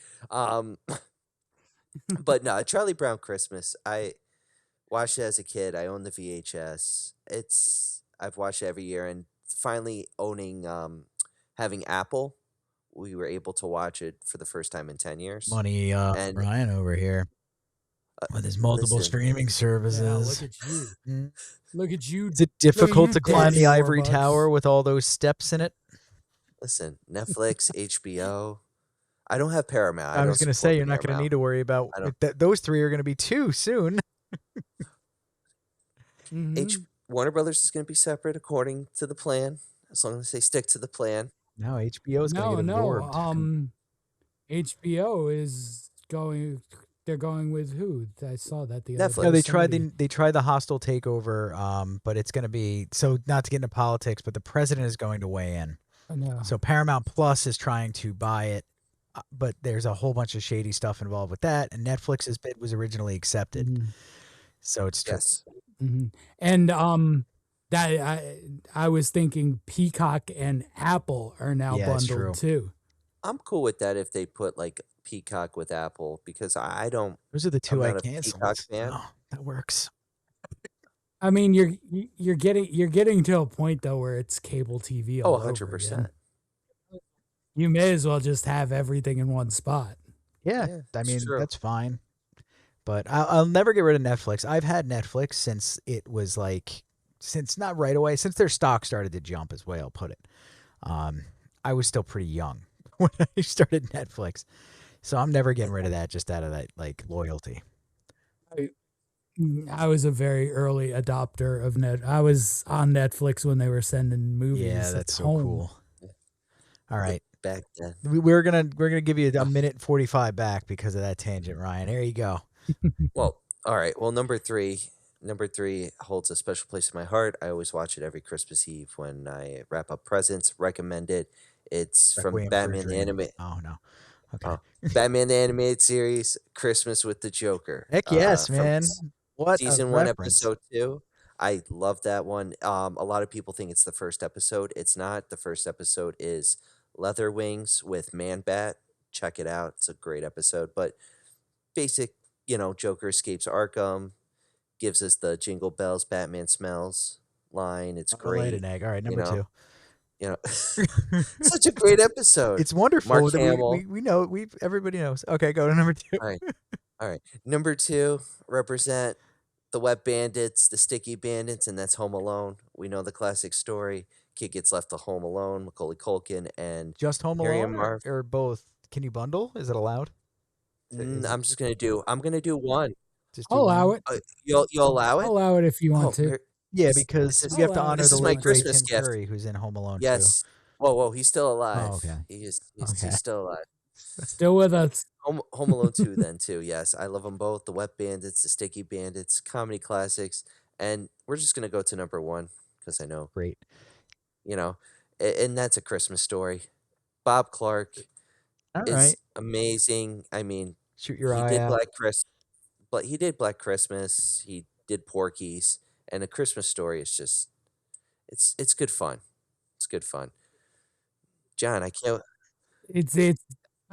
But no, Charlie Brown Christmas. I watched it as a kid. I own the VHS. I've watched it every year, and finally owning having Apple, we were able to watch it for the first time in 10 years. Money, And Ryan over here with his multiple listen, streaming Yeah, services. look at you. Mm. Look at you. Is it difficult you to climb the dead ivory Warbucks. tower with all those steps in it? listen, Netflix, HBO. I don't have Paramount. I was don't going to support say you're not going to Paramount. need to worry about I don't- those 3 are going to be 2 soon. Mhm. Warner Brothers is going to be separate according to the plan, as long as they stick to the plan. No, HBO is going to get absorbed. HBO is going. They're going with who? I saw that the other Netflix. day. No, Somebody- they tried the hostile takeover, but it's going to be so not to get into politics, but the president is going to weigh in. No. So Paramount Plus is trying to buy it, but there's a whole bunch of shady stuff involved with that, and Netflix's bid was originally accepted. Mhm. So it's true. Yes. Mhm. And that I was thinking Peacock and Apple are now Yeah, it's true. bundled too. I'm cool with that if they put like Peacock with Apple because I don't. Those are the 2 I'm I not a canceled. Peacock fan. Oh, that works. I mean, you're getting to a point though where it's cable TV all Oh, over 100%. again. You may as well just have everything in one spot. Yeah, Yeah, I it's mean true. that's fine. But I'll never get rid of Netflix. I've had Netflix since it was since not right away, since their stock started to jump, is the way I'll put it. I was still pretty young when I started Netflix, so I'm never getting rid of that just out of that loyalty. I was a very early adopter of Net. I was on Netflix when they were sending movies. Yeah, that's so home. cool. All right, back then we're gonna give you a minute 45 back because of that tangent, Ryan. There you go. Well, all right. Well, number three holds a special place in my heart. I always watch it every Christmas Eve when I wrap up presents. Recommend it. It's from Requiem for a Batman the Dream. Animated. Oh no. Okay. Batman the Animated Series, Christmas with the Joker. Heck yes, From man. What season a 1, reference. episode 2. I love that one. A lot of people think it's the first episode. It's not. The first episode is Leather Wings with Man Bat. Check it out. It's a great episode. But basic, Joker escapes Arkham, gives us the Jingle Bells, Batman Smells line. It's I laid great. an egg. All right, number 2. Such a great episode. It's wonderful Mark that Hamill. we know, everybody knows. Okay, go to number 2. All right. Number 2 represent the Wet Bandits, the Sticky Bandits, and that's Home Alone. We know the classic story. Kid gets left at home alone. Macaulay Culkin and Just Home Harry and Alone Marv. or both? Can you bundle? Is it allowed? I'm just gonna do. I'm gonna do one. Just I'll allow it. You'll allow it. I'll allow it if you want to. Yeah, because we have to honor the late great Tim gift. Curry, who's in Home Alone. Yes. Whoa, he's still alive. Oh, okay. He's still alive. Still with us. Home Alone 2 then too. Yes, I love them both. The Wet Bandits, the Sticky Bandits, comedy classics, and we're just gonna go to number 1 because I know. Great. And that's A Christmas Story. Bob Clark is amazing. I mean, shoot your eye out. He did Black Christmas. He did Porky's, and A Christmas Story is just, it's good fun. It's good fun. John, I can't.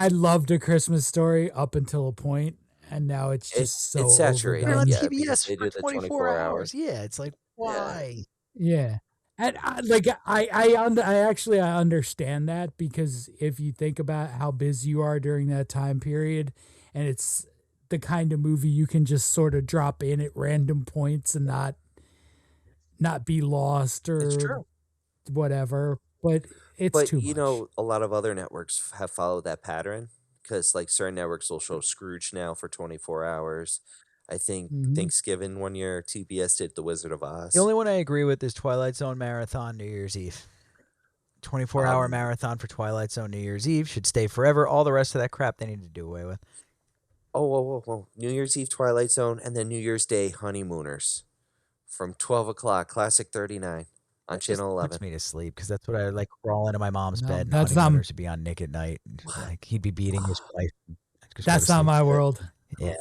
I loved A Christmas Story up until a point, and now it's just so saturated. They're on overdone. TBS they for do the 24 hours. Yeah, it's like, why? Yeah. And I understand that, because if you think about how busy you are during that time period, and it's the kind of movie you can just sort of drop in at random points and not be lost or whatever. But it's too much. A lot of other networks have followed that pattern, because like certain networks will show Scrooge now for 24 hours. I think Thanksgiving one year, TBS did The Wizard of Oz. The only one I agree with is Twilight Zone Marathon New Year's Eve. 24-hour marathon for Twilight Zone New Year's Eve should stay forever. All the rest of that crap they need to do away with. Whoa. New Year's Eve Twilight Zone, and then New Year's Day Honeymooners from 12 o'clock, Classic 39 on Channel 11. Puts me to sleep, because that's what I like, crawl into my mom's bed. And that's Honeymooners would be on Nick at Night. Like, he'd be beating his wife. That's not my world. Yeah.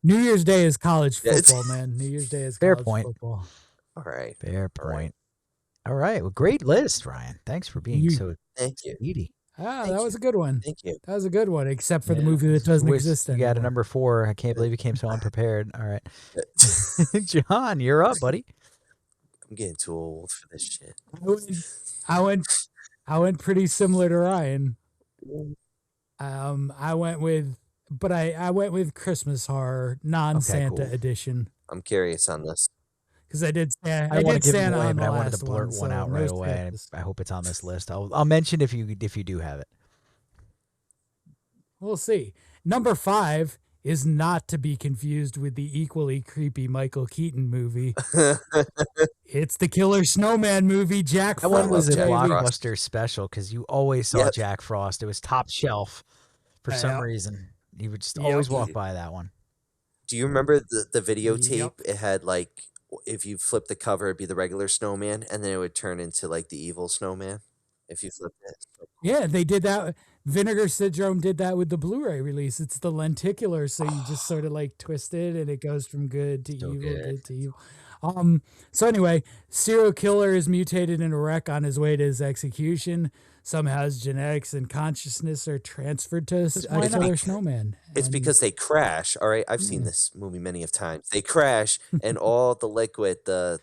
New Year's Day is college football, man. New Year's Day is fair college point. football. All right. Fair point. All right. Well, great list, Ryan. Thanks for being so speedy. That was a good one. Thank you. That was a good one, except for the movie that doesn't exist anymore. You got a number 4. I can't believe you came so unprepared. All right. John, you're up, buddy. I'm getting too old for this shit. I went pretty similar to Ryan. I went with Christmas Horror, non-Santa edition. I'm curious on this. Because I did Santa. I want to give Santa it away, on but the I wanted last to blurt one out right away. I hope it's on this list. I'll mention if you do have it. We'll see. Number 5 is not to be confused with the equally creepy Michael Keaton movie. It's the Killer Snowman movie, Jack Frost. That one was a blockbuster special, because you always saw Jack Frost. It was top shelf for some reason. You would just always walk by that one. Do you remember the videotape? It had like, if you flip the cover, it'd be the regular snowman, and then it would turn into like the evil snowman if you flipped it. Yeah, they did that. Vinegar Syndrome did that with the Blu-ray release. It's the lenticular, so you just sort of like twist it, and it goes from good to evil, good to evil. So anyway, serial killer is mutated in a wreck on his way to his execution. Somehow his genetics and consciousness are transferred to a killer snowman. It's because they crash. All right, I've seen this movie many of times. They crash, and all the liquid, the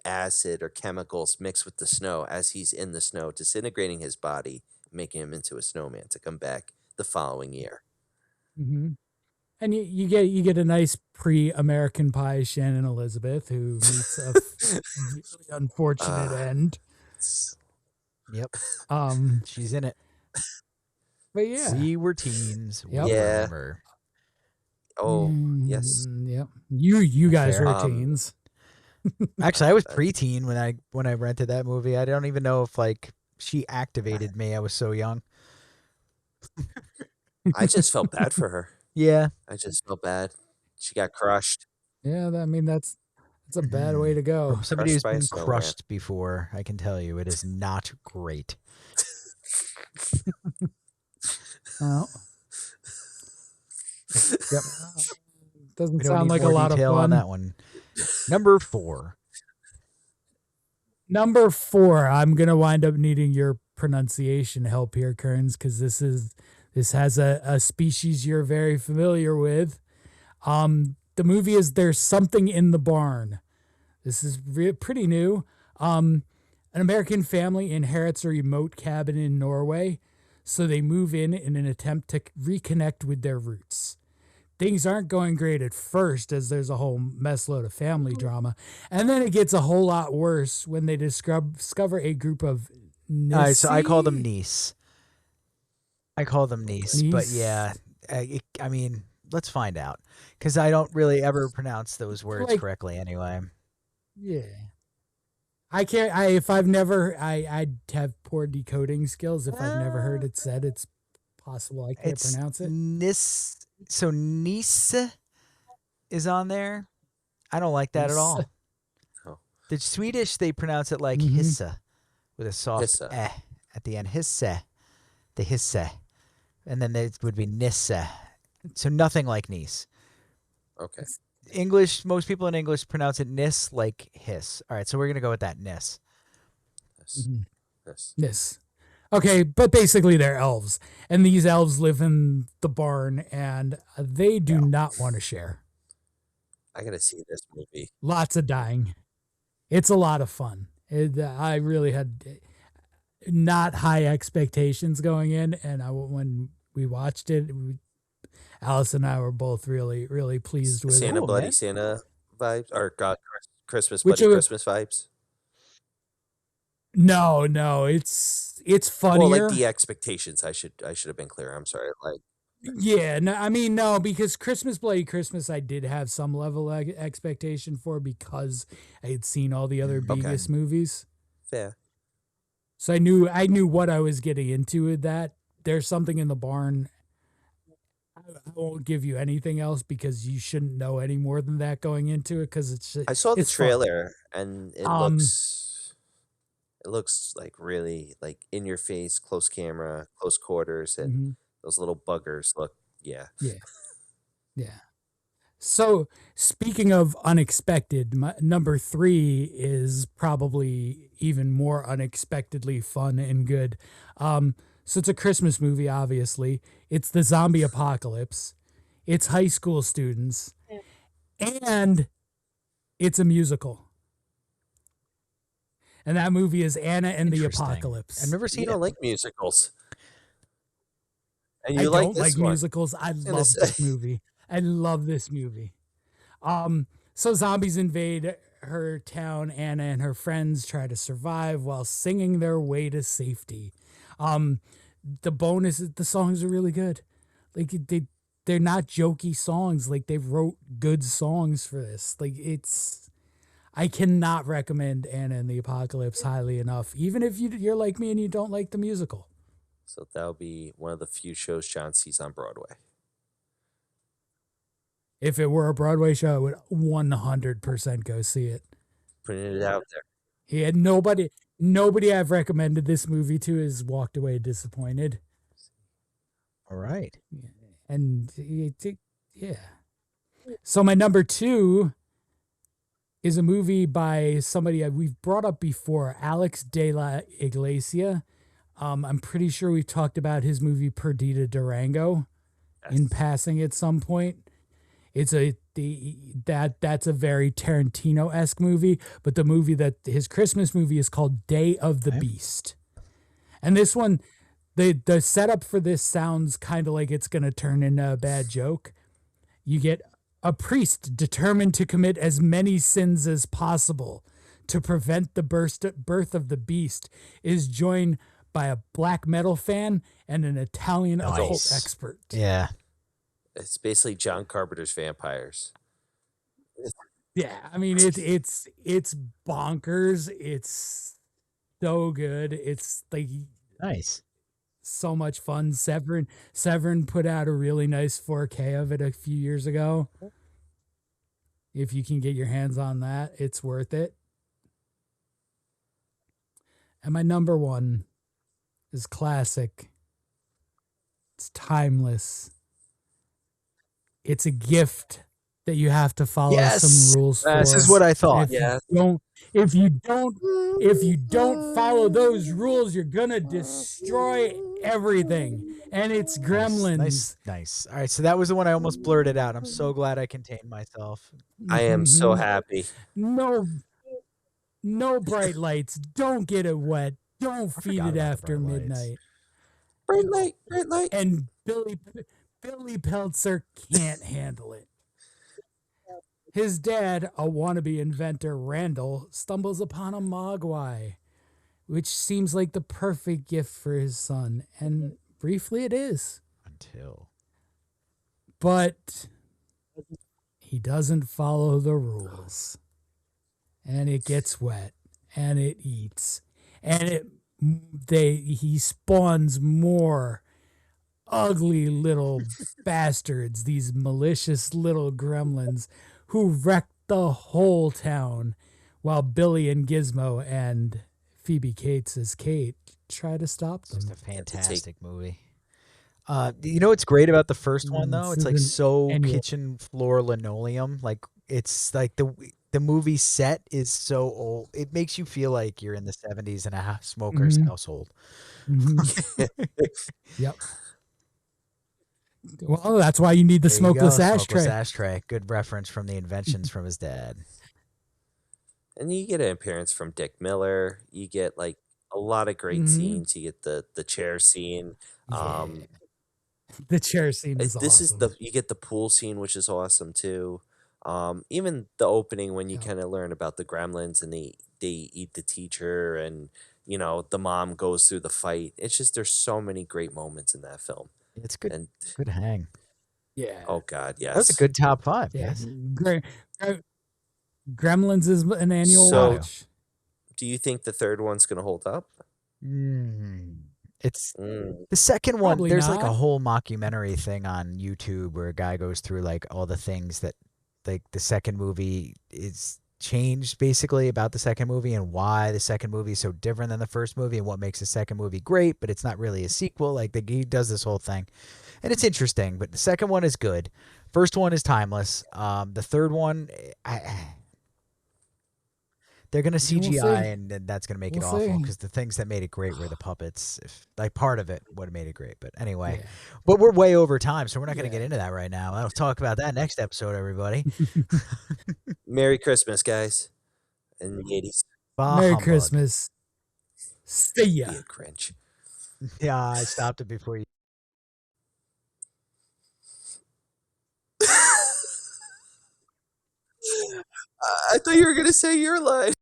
acid or chemicals mix with the snow as he's in the snow, disintegrating his body, making him into a snowman to come back the following year. And And you get a nice pre-American Pie Shannon Elizabeth who meets a really unfortunate end. Yep. She's in it. But yeah, We were teens. We Yeah. remember. Oh, yes. Yep. You guys Fair. were teens. Actually, I was preteen when I rented that movie. I don't even know if like she activated me. I was so young. I just felt bad for her. Yeah. I just felt bad. She got crushed. Yeah, I mean that's a bad way to go. From somebody who's Crushed by a been snowman. crushed before, I can tell you it is not great. Well, Yep. doesn't We don't sound need like a more lot of detail fun. on that one. Number 4. Number 4, I'm gonna wind up needing your pronunciation help here, Kearns, because this has a species you're very familiar with. The movie is There's Something in the Barn. This is pretty new. An American family inherits a remote cabin in Norway, so they move in an attempt to reconnect with their roots. Things aren't going great at first as there's a whole mess load of family drama. And then it gets a whole lot worse when they discover a group of All right, so I call them Nissi? niece. But yeah, I mean, let's find out because I don't really ever pronounce those words Like- correctly anyway. Yeah. I'd have poor decoding skills. If I've never heard it said, it's possible I can't pronounce it. So niece is on there. I don't like that at all. Oh. The Swedish, they pronounce it like Mhm. hissa with a soft Hissa. eh at the end. Hissa. The hissa. And then it would be nissa. So nothing like niece. Okay. English, most people in English pronounce it nis like hiss. All right, so we're going to go with that nis. Yes. Mhm. Yes. Yes. Okay, but basically they're elves. And these elves live in the barn and they do not want to share. I gotta see this movie. Lots of dying. It's a lot of fun. I really had not high expectations going in, and when we watched it, Alice and I were both really, really pleased with Santa it. Bloody man. Santa vibes, or God Christmas Which Bloody are- Christmas vibes. No, it's funnier. Well, like the expectations. I should have been clear. I'm sorry. Like Yeah, no, I mean, no, because Christmas Bloody Christmas, I did have some level of expectation for because I had seen all the other Okay. Begos movies. fair. So I knew what I was getting into with that. There's something in the barn. I won't give you anything else because you shouldn't know any more than that going into it because it's. I saw the it's fun. trailer and it Um, looks like really like in your face, close camera, close quarters, and Mhm. those little buggers look. Yeah. Yeah. So speaking of unexpected, my, number 3 is probably even more unexpectedly fun and good. So it's a Christmas movie, obviously. It's the zombie apocalypse. It's high school students, and it's a musical. And that movie is Anna and the Interesting. Apocalypse. I've never You seen don't it. like musicals, and I you like don't this like one. musicals. I gonna love this say. movie. I love this movie. So zombies invade her town. Anna and her friends try to survive while singing their way to safety. The bonus is the songs are really good. Like they're not jokey songs. Like they wrote good songs for this. Like I cannot recommend Anna and the Apocalypse highly enough. Even if you're like me and you don't like the musical. So that'll be one of the few shows John sees on Broadway. If it were a Broadway show, I would 100% go see it. Putting it out there. He had nobody I've recommended this movie to has walked away disappointed. All right. And yeah. So my number 2 is a movie by somebody we've brought up before, Alex de la Iglesia. I'm pretty sure we've talked about his movie Perdita Durango in passing at some point. It's that's a very Tarantino-esque movie, but the movie that his Christmas movie is called Day of the Beast. And this one, the setup for this sounds kind of like it's going to turn into a bad joke. You get a priest determined to commit as many sins as possible to prevent the birth of the beast is joined by a black metal fan and an Italian occult expert. Yeah. It's basically John Carpenter's vampires. Yeah, I mean it's bonkers. It's so good. It's like nice. So much fun. Severin put out a really nice 4K of it a few years ago. If you can get your hands on that, it's worth it. And my number one is classic. It's timeless. It's a gift that you have to follow some rules for. This is what I thought. If you don't follow those rules, you're gonna destroy everything. And it's Gremlins. Nice. All right, so that was the one I almost blurted out. I'm so glad I contained myself. I am so happy. No bright lights. Don't get it wet. Don't feed it after midnight. Bright light. And Billy Peltzer can't handle it. His dad, a wannabe inventor, Randall, stumbles upon a mogwai, which seems like the perfect gift for his son. And briefly it is. But he doesn't follow the rules. And it gets wet. And it eats. And he spawns more ugly little bastards, these malicious little gremlins who wreck the whole town while Billy and Gizmo and Phoebe Cates as Kate try to stop them. It's just a fantastic movie. You know what's great about the first one though? It's like so kitchen floor linoleum. Like it's like the movie set is so old. It makes you feel like you're in the 70s in a smoker's household. Yep. Well, that's why you need the smokeless ashtray. Smokeless ashtray. Good reference from the inventions from his dad. And you get an appearance from Dick Miller. You get like a lot of great scenes. You get the chair scene. The chair scene is awesome. You get the pool scene, which is awesome too. Even the opening when you kind of learn about the gremlins and they eat the teacher and the mom goes through the fight. It's just there's so many great moments in that film. It's good. And good hang. Yeah. Oh God, yes. That's a good top 5. Yeah. Gremlins is an annual watch. Do you think the third one's gonna hold up? It's the second one. Probably there's not. like a whole mockumentary thing on YouTube where a guy goes through like all the things that like the second movie is changed basically about the second movie and why the second movie is so different than the first movie and what makes the second movie great, but it's not really a sequel. Like he does this whole thing and it's interesting, but the second one is good. First one is timeless. The third one, they're going to CGI and that's going to make it awful because the things that made it great were the puppets. Like part of it would have made it great. But anyway, but we're way over time, so we're not going to get into that right now. I'll talk about that next episode, everybody. Merry Christmas, guys. In the 80s. Merry Christmas. See ya. Be a cringe. Yeah, I stopped it before you. I thought you were going to say your line.